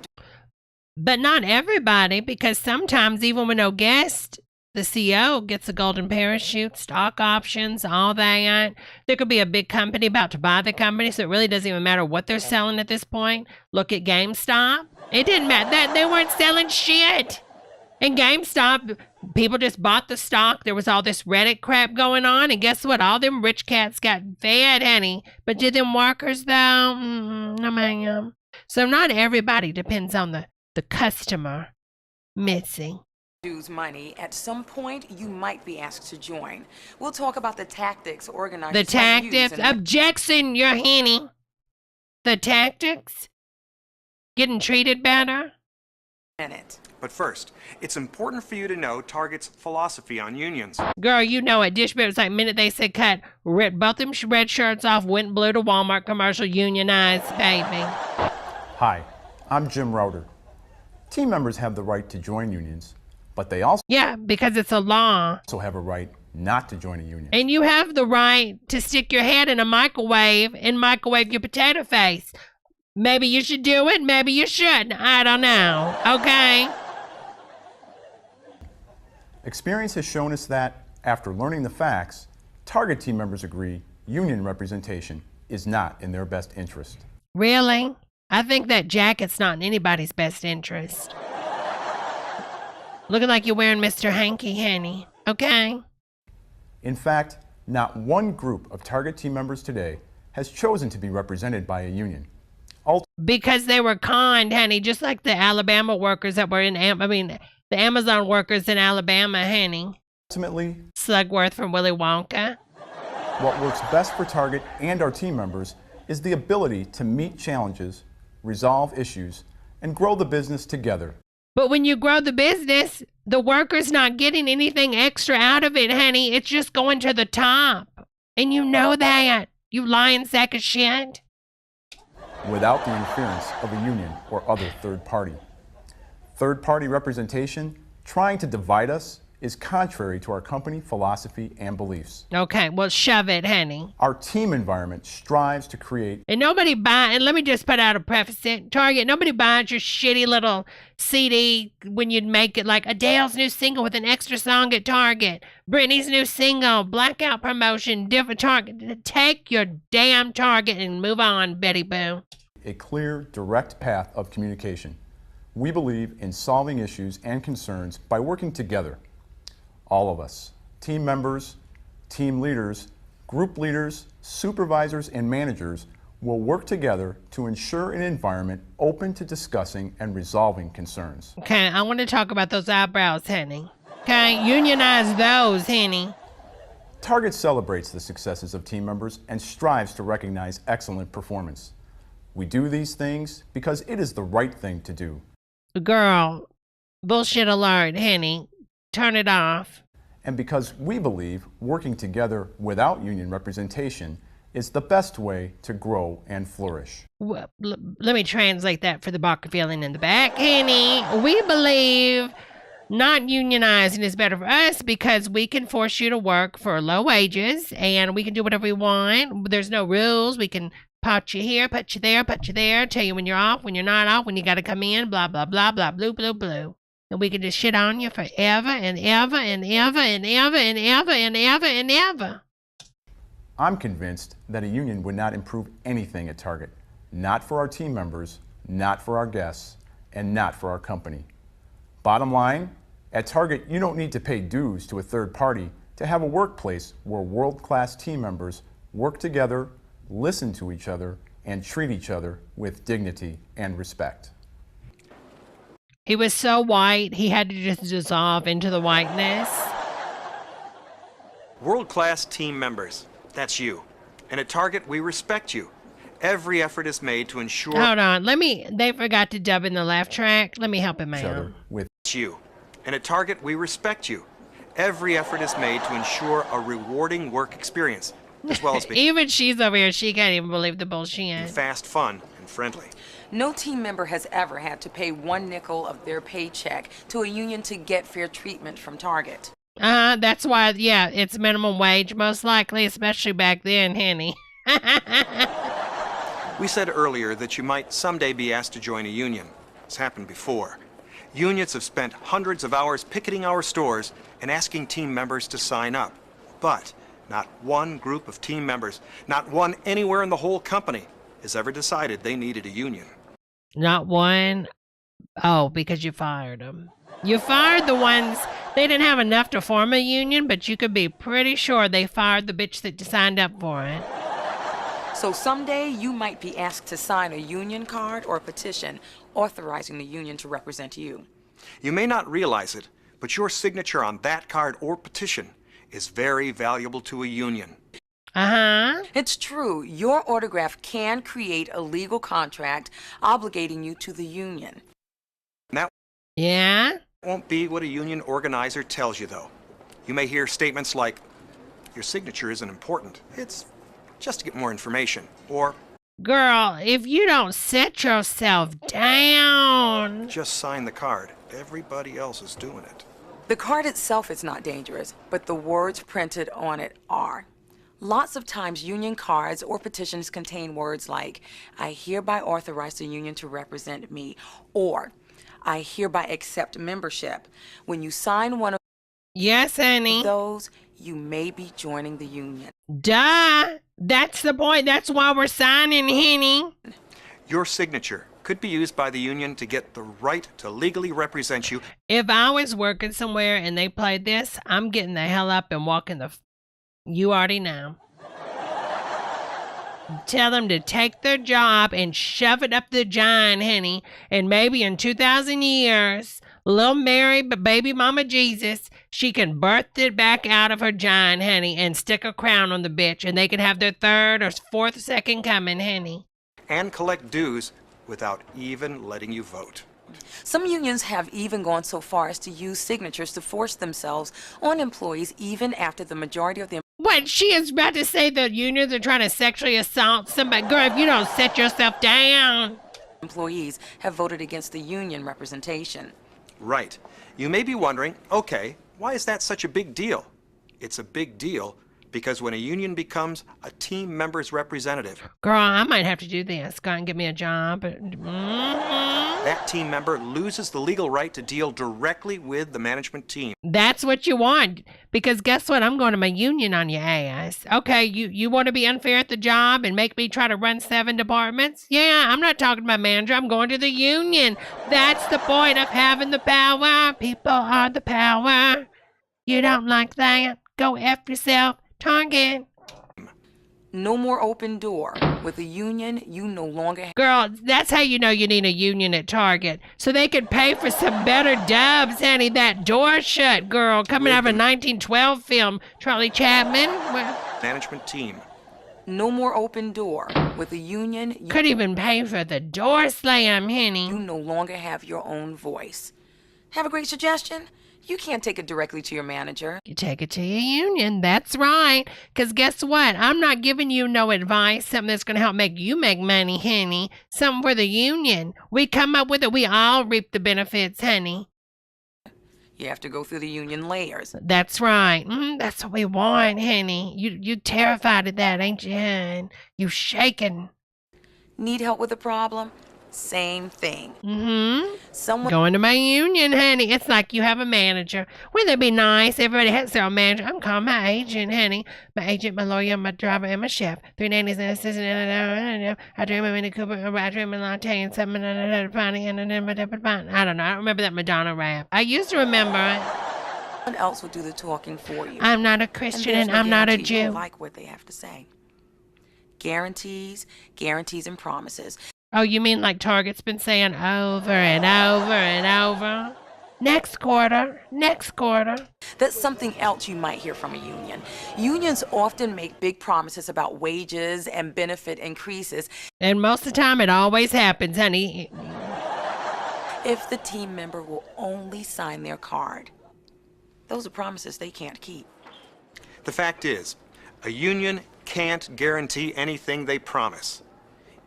But not everybody, because sometimes even with no guest, the CEO gets a golden parachute, stock options, all that. There could be a big company about to buy the company, so it really doesn't even matter what they're selling at this point. Look at GameStop. It didn't matter. They weren't selling shit. And GameStop, people just bought the stock. There was all this Reddit crap going on, and guess what? All them rich cats got fed, honey. But did them workers, though? No, ma'am. So not everybody depends on the customer, Mitzi. Use money. At some point, you might be asked to join. We'll talk about the tactics organizers. The tactics? Objection, your henny. The tactics? Getting treated better? But first, it's important for you to know Target's philosophy on unions. Girl, you know it. Dish Bears, like, minute they said cut, ripped both them red shirts off, went blue to Walmart commercial, unionized, baby. Hi, I'm Jim Router. Team members have the right to join unions, but they also because it's a law. Have a right not to join a union. And you have the right to stick your head in a microwave and microwave your potato face. Maybe you should do it, maybe you shouldn't. I don't know, okay? Experience has shown us that, after learning the facts, Target team members agree union representation is not in their best interest. Really? I think that jacket's not in anybody's best interest. Looking like you're wearing Mr. Hanky, honey. Okay? In fact, not one group of Target team members today has chosen to be represented by a union. Because they were kind, honey, just like the Alabama workers that were the Amazon workers in Alabama, honey. Ultimately, Slugworth from Willy Wonka. What works best for Target and our team members is the ability to meet challenges, resolve issues, and grow the business together. But when you grow the business, the worker's not getting anything extra out of it, honey. It's just going to the top. And you know that, you lying sack of shit. Without the interference of a union or other third party. Third party representation, trying to divide us, is contrary to our company philosophy and beliefs. Okay, well, shove it, honey. Our team environment strives to create... And nobody buys, and let me just put out a preface in Target, nobody buys your shitty little CD when you'd make it like Adele's new single with an extra song at Target, Britney's new single, blackout promotion, different Target. Take your damn Target and move on, Betty Boo. A clear, direct path of communication. We believe in solving issues and concerns by working together. All of us, team members, team leaders, group leaders, supervisors, and managers will work together to ensure an environment open to discussing and resolving concerns. Okay, I want to talk about those eyebrows, honey. Okay, unionize those, honey. Target celebrates the successes of team members and strives to recognize excellent performance. We do these things because it is the right thing to do. Girl, bullshit alert, honey. Turn it off. And because we believe working together without union representation is the best way to grow and flourish. Well, let me translate that for the Barker feeling in the back, honey. We believe not unionizing is better for us because we can force you to work for low wages and we can do whatever we want. There's no rules. We can put you here, put you there, tell you when you're off, when you're not off, when you got to come in, blah, blah, blah, blah, blue, blue, blue. And we can just shit on you forever and ever and ever and ever and ever and ever and ever. I'm convinced that a union would not improve anything at Target. Not for our team members, not for our guests, and not for our company. Bottom line, at Target, you don't need to pay dues to a third party to have a workplace where world-class team members work together, listen to each other, and treat each other with dignity and respect. He was so white, he had to just dissolve into the whiteness. World-class team members, that's you. And at Target, we respect you. Every effort is made to ensure... Hold on, they forgot to dub in the laugh track. Let me help him out. With you. And at Target, we respect you. Every effort is made to ensure a rewarding work experience, as well as being... Even she's over here, she can't even believe the bullshit. Fast, fun, and friendly. No team member has ever had to pay 1 nickel of their paycheck to a union to get fair treatment from Target. That's why, yeah, it's minimum wage, most likely, especially back then, Henny. We said earlier that you might someday be asked to join a union. It's happened before. Unions have spent hundreds of hours picketing our stores and asking team members to sign up. But not one group of team members, not one anywhere in the whole company, has ever decided they needed a union. Not one? Oh, because you fired them. You fired the ones, they didn't have enough to form a union, but you could be pretty sure they fired the bitch that signed up for it. So someday you might be asked to sign a union card or a petition authorizing the union to represent you. You may not realize it, but your signature on that card or petition is very valuable to a union. It's true. Your autograph can create a legal contract obligating you to the union. That won't be what a union organizer tells you, though. You may hear statements like, your signature isn't important. It's just to get more information. Or, girl, if you don't set yourself down. Just sign the card. Everybody else is doing it. The card itself is not dangerous, but the words printed on it are. Lots of times union cards or petitions contain words like, I hereby authorize the union to represent me, or I hereby accept membership. When you sign one of those, you may be joining the union. Duh! That's the point. That's why we're signing, Henny. Your signature could be used by the union to get the right to legally represent you. If I was working somewhere and they played this, I'm getting the hell up and walking the... You already know. Tell them to take their job and shove it up the giant, Henny. And maybe in 2,000 years, little Mary, baby mama Jesus, she can birth it back out of her giant, Henny, and stick a crown on the bitch. And they can have their third or fourth second coming, Henny. And collect dues without even letting you vote. Some unions have even gone so far as to use signatures to force themselves on employees even after the majority of them. What? She is about to say the unions are trying to sexually assault somebody. Girl, if you don't set yourself down. Employees have voted against the union representation. Right. You may be wondering, okay, why is that such a big deal? It's a big deal because when a union becomes a team member's representative... Girl, I might have to do this. Go and get me a job. That team member loses the legal right to deal directly with the management team. That's what you want. Because guess what? I'm going to my union on your ass. Okay, you want to be unfair at the job and make me try to run 7 departments? Yeah, I'm not talking to my manager. I'm going to the union. That's the point of having the power. People are the power. You don't like that? Go F yourself. Target. No more open door. With a union, you no longer have... Girl, that's how you know you need a union at Target. So they can pay for some better dubs, honey. That door shut, girl. Coming out of a 1912 film. Charlie Chapman. Management team. No more open door. With a union... You could even pay for the door slam, honey. You no longer have your own voice. Have a great suggestion? You can't take it directly to your manager. You take it to your union. That's right. Because guess what? I'm not giving you no advice, something that's going to help make you make money, honey. Something for the union. We come up with it. We all reap the benefits, honey. You have to go through the union layers. That's right. That's what we want, honey. You terrified of that, ain't you, hon? You shaking. Need help with a problem? Same thing. Going to my union, honey. It's like you have a manager. Wouldn't that be nice? Everybody has their own manager. I'm calling my agent, honey. My agent, my lawyer, my driver, and my chef. 3 nannies and assistant. I dream of Minnie Cooper. I dream of latte and something. I don't know. I don't remember that Madonna rap. I used to remember it. Someone else will do the talking for you. I'm not a Christian and I'm not a Jew. You like what they have to say. Guarantees, and promises. Oh, you mean like Target's been saying over and over and over? Next quarter. That's something else you might hear from a union. Unions often make big promises about wages and benefit increases. And most of the time it always happens, honey. If the team member will only sign their card. Those are promises they can't keep. The fact is, a union can't guarantee anything they promise.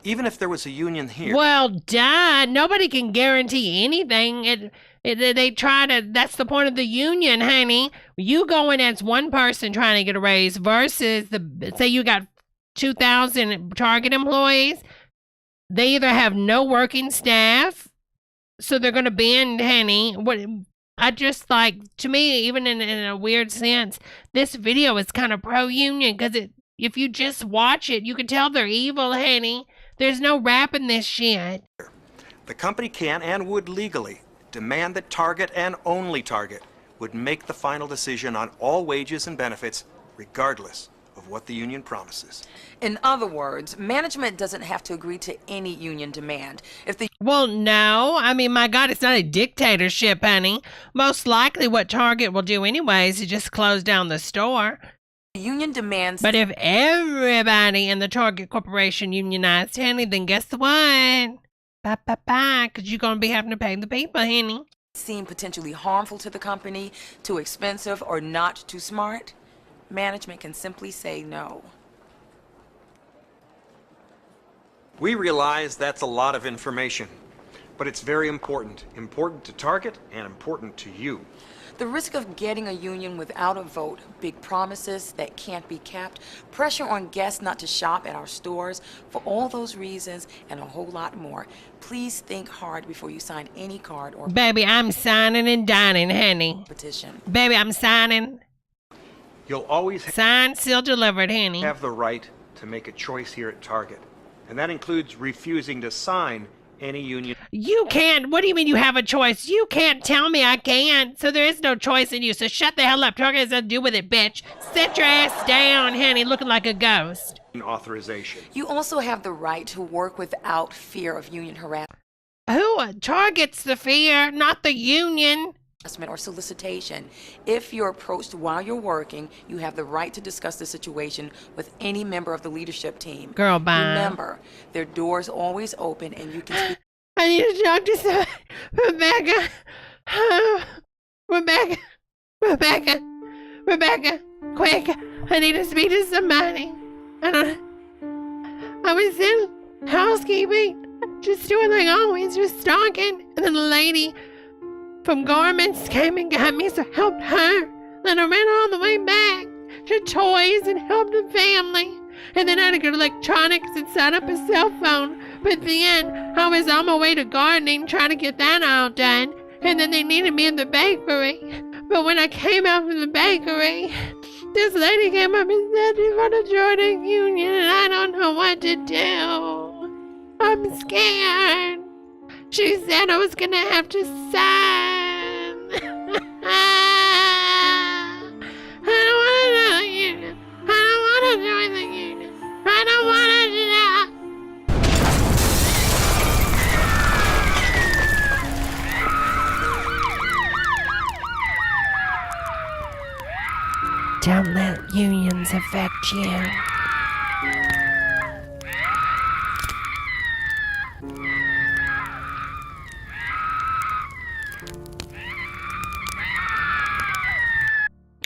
even if there was a union here. Well, duh. Nobody can guarantee anything. They try to, that's the point of the union, honey. You go in as one person trying to get a raise versus say you got 2,000 Target employees. They either have no working staff, so they're going to bend, honey. I just like, to me, even in a weird sense, this video is kind of pro-union because if you just watch it, you can tell they're evil, honey. There's no wrapping this shit. The company can and would legally demand that Target and only Target would make the final decision on all wages and benefits, regardless of what the union promises. In other words, management doesn't have to agree to any union demand. Well, no. I mean, my God, it's not a dictatorship, honey. Most likely what Target will do anyways is just close down the store. The union demands... But if everybody in the Target Corporation unionized, honey, then guess what? Bye, because you're going to be having to pay the people, honey. Seem potentially harmful to the company, too expensive, or not too smart, management can simply say no. We realize that's a lot of information, but it's very important. Important to Target and important to you. The risk of getting a union without a vote, big promises that can't be kept, pressure on guests not to shop at our stores, for all those reasons and a whole lot more, please think hard before you sign any card or... Baby, I'm signing and dining, honey. Petition. Baby, I'm signing. You'll always signed, sealed, delivered, honey. Have the right to make a choice here at Target, and that includes refusing to sign any union. You can't. What do you mean you have a choice? You can't tell me I can't. So there is no choice in you. So shut the hell up. Target has nothing to do with it, bitch. Sit your ass down, honey, looking like a ghost. Authorization. You also have the right to work without fear of union harassment. Who? Target's the fear, not the union. Or solicitation. If you're approached while you're working, you have the right to discuss the situation with any member of the leadership team. Girl, bye. Remember, their doors always open and you can speak. I need to talk to somebody. Rebecca, quick. I need to speak to somebody. I was in housekeeping, just doing like always, just talking, and then a lady from garments came and got me, so I helped her. Then I ran all the way back to toys and helped the family. And then I had to go to electronics and set up a cell phone. But then I was on my way to gardening trying to get that all done. And then they needed me in the bakery. But when I came out from the bakery, this lady came up and said she's going to join a union and I don't know what to do. I'm scared. She said I was gonna have to sign. I don't want to join the union. I don't want to join the union. I don't want to. Don't let unions affect you.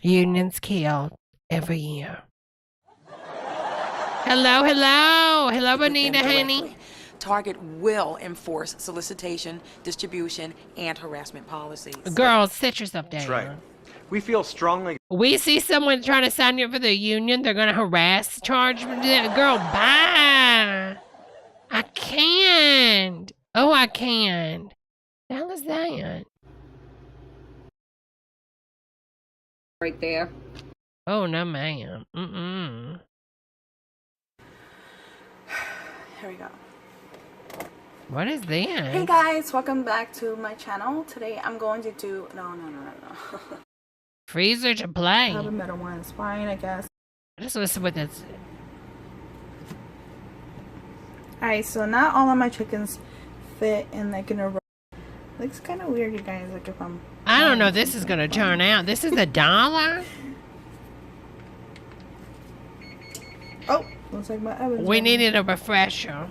Unions killed every year. Hello, Bonita, honey. Target will enforce solicitation, distribution, and harassment policies. Girls, sit yourself down. That's right. We feel strongly. We see someone trying to sign you up for the union, they're going to harass, charge. Girl, bye. I can't. Oh, I can't. The hell is that? Right there. Oh, no, ma'am. Mm-mm. Here we go. What is this? Hey guys, welcome back to my channel. Today I'm going to do... No. Freezer to play. I have a metal one. It's fine, I guess. Just listen with this. Alright, so not all of my chickens fit in like in a row. Looks kind of weird, you guys. Like if I'm... I don't know this is going to turn out. This is $1? Oh, looks like my oven's We needed a refresher.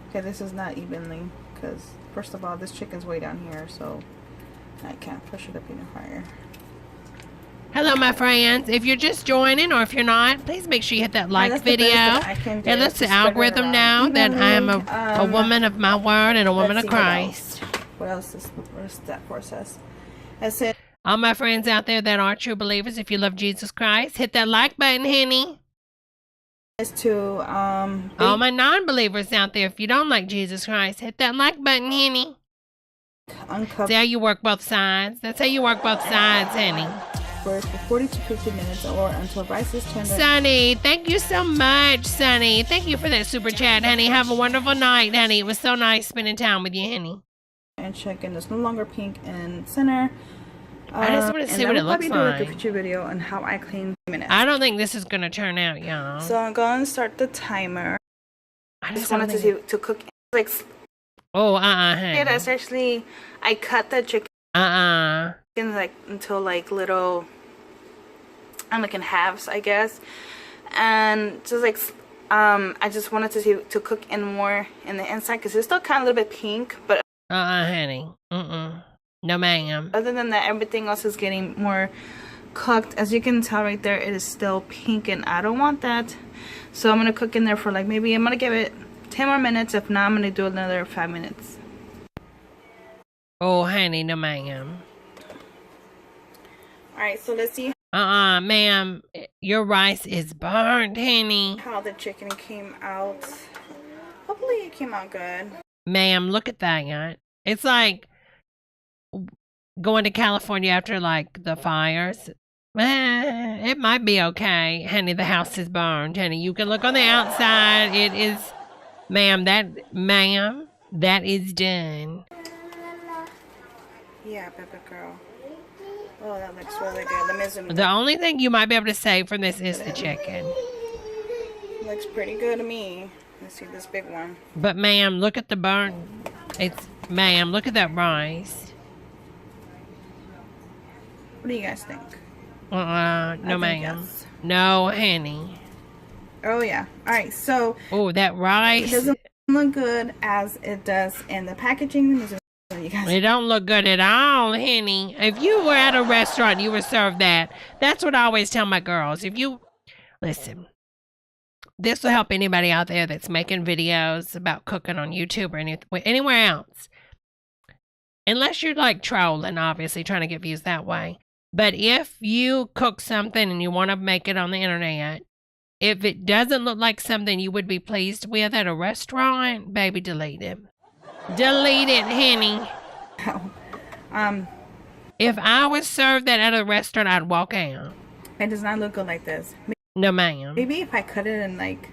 Okay, this is not evenly because first of all, this chicken's way down here, so I can't push it up any higher. Hello, my friends. If you're just joining or if you're not, please make sure you hit that like video. It lets the algorithm know that I am a woman of my word and a woman of Christ. What else is that process? I said, all my friends out there that are true believers, if you love Jesus Christ, hit that like button, honey. Is to all my non-believers out there, if you don't like Jesus Christ, hit that like button, honey. See how you work both sides. That's how you work both sides, honey. For 40 to 50 minutes or until rice is tender. Sonny, thank you so much, Sonny. Thank you for that super chat, honey. Have a wonderful night, honey. It was so nice spending time with you, honey. And chicken is no longer pink in center. I just want to see what it looks like. I'll probably do like a picture video on how I clean minutes. I don't think this is going to turn out, y'all. So I'm going to start the timer. I just wanted to cook like. Oh, honey. Yeah, that's actually, I cut the chicken. Like into like little, like in halves, I guess. And just like, I just wanted to cook in more in the inside because it's still kind of a little bit pink, but. Honey. No, ma'am. Other than that, everything else is getting more cooked. As you can tell right there, it is still pink and I don't want that. So I'm going to cook in there for like, maybe I'm going to give it 10 more minutes. If not, I'm going to do another 5 minutes. Oh, honey, no, ma'am. Alright, so let's see. Ma'am, your rice is burned, honey. How the chicken came out. Hopefully it came out good. Ma'am, look at that. It's like going to California after like the fires. It might be okay, honey. The house is burned, honey. You can look on the outside. It is, ma'am, that is done. Yeah, baby girl. Oh, that looks really good. Let me zoom in. The only thing you might be able to save from this is the chicken. Looks pretty good to me. Let's see this big one. But ma'am, look at the burn. Ma'am, look at that rice. What do you guys think? No, ma'am. No, honey. Oh, yeah. All right, so. Oh, that rice. It doesn't look good as it does in the packaging. It don't look good at all, honey. If you were at a restaurant and you were served that, that's what I always tell my girls. If you, listen, this will help anybody out there that's making videos about cooking on YouTube or anywhere else. Unless you're like trolling, obviously, trying to get views that way. But if you cook something and you want to make it on the internet, if it doesn't look like something you would be pleased with at a restaurant, baby, delete it. Delete it, honey. If I was served that at a restaurant, I'd walk out. It does not look good like this. No, ma'am. Maybe if I cut it in like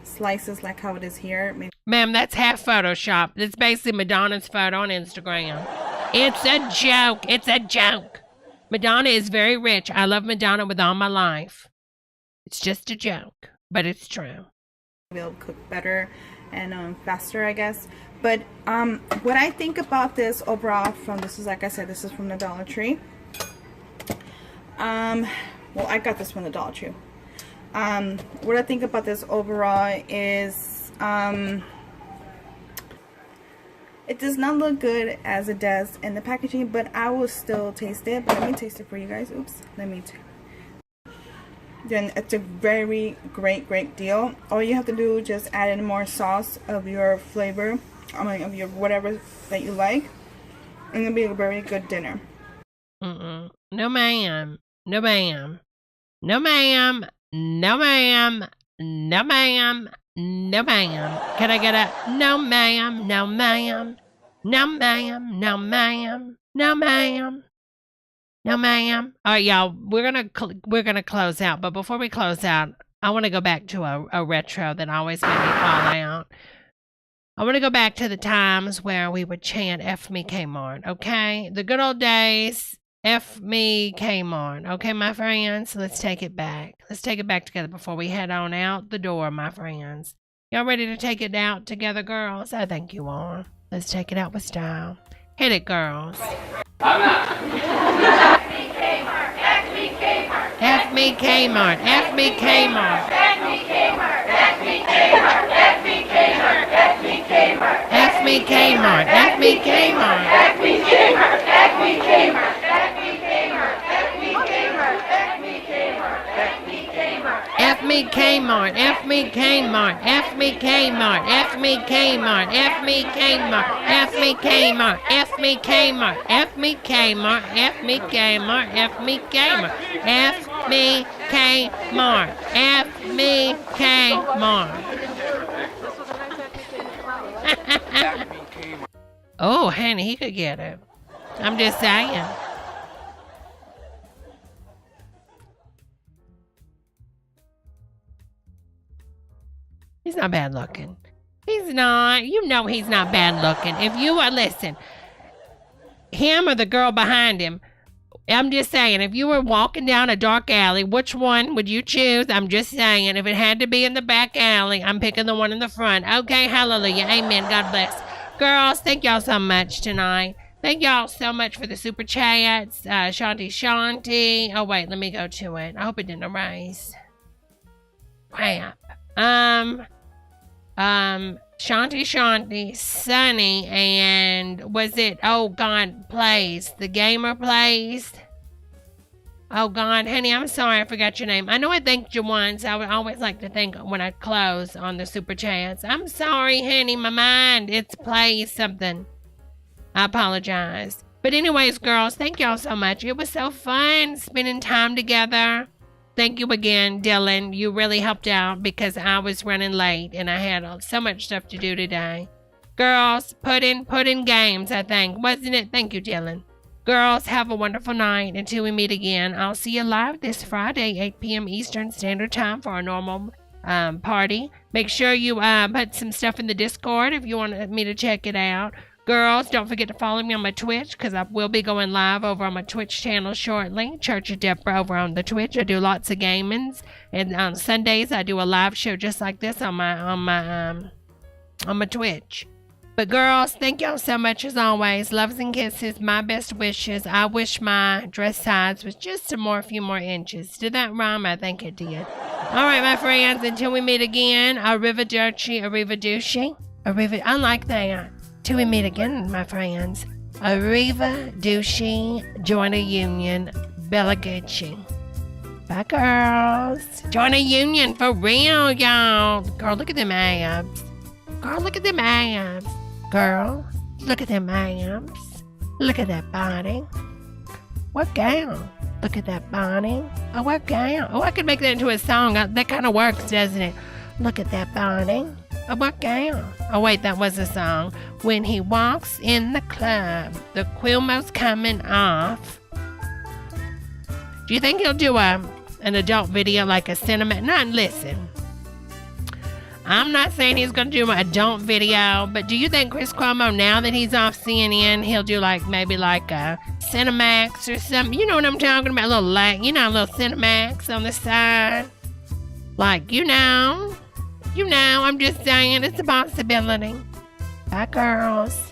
slices like how it is here. Maybe. Ma'am, that's half Photoshop. It's basically Madonna's photo on Instagram. It's a joke. It's a joke. Madonna is very rich. I love Madonna with all my life. It's just a joke, but it's true. We'll cook better and faster, I guess. But what I think about this overall this is, like I said, this is from the Dollar Tree. Well, I got this from the Dollar Tree. What I think about this overall is it does not look good as it does in the packaging, but I will still taste it. But let me taste it for you guys. Oops, then it's a very great deal. All you have to do is just add in more sauce of your flavor, of your whatever that you like, and it'll be a very good dinner. No, ma'am. No, ma'am. No, ma'am. No, ma'am. No, ma'am. No, ma'am. Can I get a no, ma'am? No, ma'am. No, ma'am. No, ma'am. No, ma'am. No, ma'am. All right, y'all. We're gonna close out, but before we close out, I want to go back to a retro that always made me fall out. I want to go back to the times where we would chant "F me Kmart." Okay, the good old days. F me Kmart. Okay, my friends. Let's take it back. Let's take it back together before we head on out the door, my friends. Y'all ready to take it out together, girls? I think you are. Let's take it out with style. Hit it, girls. I'm not. F me Kmart. F me Kmart. F me Kmart. F me Kmart. F me Kmart. F me Kmart. F me Kmart. F me Kmart. F me Kmart. F me Kmart. F me Kmart. F me Kmart. F me Kmart. F me Kmart. F me Kmart. me Kmart, F me Kmart, F me Kmart, F me Kmart, F me Kmart, F me Kmart, F me Kmart, F me Kmart, F me Kmart, F me Kmart, F me Kmart, F me Kmart. Oh, honey, he could get it. I'm just saying. He's not bad looking. He's not. You know he's not bad looking. If you are, listen, him or the girl behind him, I'm just saying, if you were walking down a dark alley, which one would you choose? I'm just saying, if it had to be in the back alley, I'm picking the one in the front. Okay, hallelujah, amen, God bless. Girls, thank y'all so much tonight. Thank y'all so much for the super chats. Shanti. Oh, wait, let me go to it. I hope it didn't erase. Crap. Shanti, Sunny, and was it, oh God, Plays, the gamer Plays? Oh God, honey, I'm sorry I forgot your name. I know I thanked you once. I would always like to thank when I close on the super chats. I'm sorry, honey, my mind, it's Plays something. I apologize. But anyways, girls, thank y'all so much. It was so fun spending time together. Thank you again, Dylan. You really helped out because I was running late and I had so much stuff to do today. Girls, put in games, I think. Wasn't it? Thank you, Dylan. Girls, have a wonderful night. Until we meet again, I'll see you live this Friday, 8 p.m. Eastern Standard Time for our normal party. Make sure you put some stuff in the Discord if you want me to check it out. Girls, don't forget to follow me on my Twitch because I will be going live over on my Twitch channel shortly. Church of Debra over on the Twitch. I do lots of gamings, and on Sundays I do a live show just like this on my Twitch. But girls, thank y'all so much as always. Loves and kisses. My best wishes. I wish my dress size was just a few more inches. Did that rhyme? I think it did. All right, my friends. Until we meet again. Arrivederci. I like that. Till we meet again, my friends. Arrivederci, join a union, Bella Gucci. Bye, girls. Join a union for real, y'all. Girl, look at them abs. Girl, look at them abs. Girl, look at them abs. Look at that body. What gal? Look at that body. Oh, what gal? Oh, I could make that into a song. That kind of works, doesn't it? Look at that body. Oh, what gal? Oh, wait, that was a song. When he walks in the club, the Quilmo's coming off. Do you think he'll do an adult video like a cinema? Not listen. I'm not saying he's going to do an adult video, but do you think Chris Cuomo, now that he's off CNN, he'll do maybe a Cinemax or something? You know what I'm talking about? A little Cinemax on the side. I'm just saying it's a possibility. Bye, girls.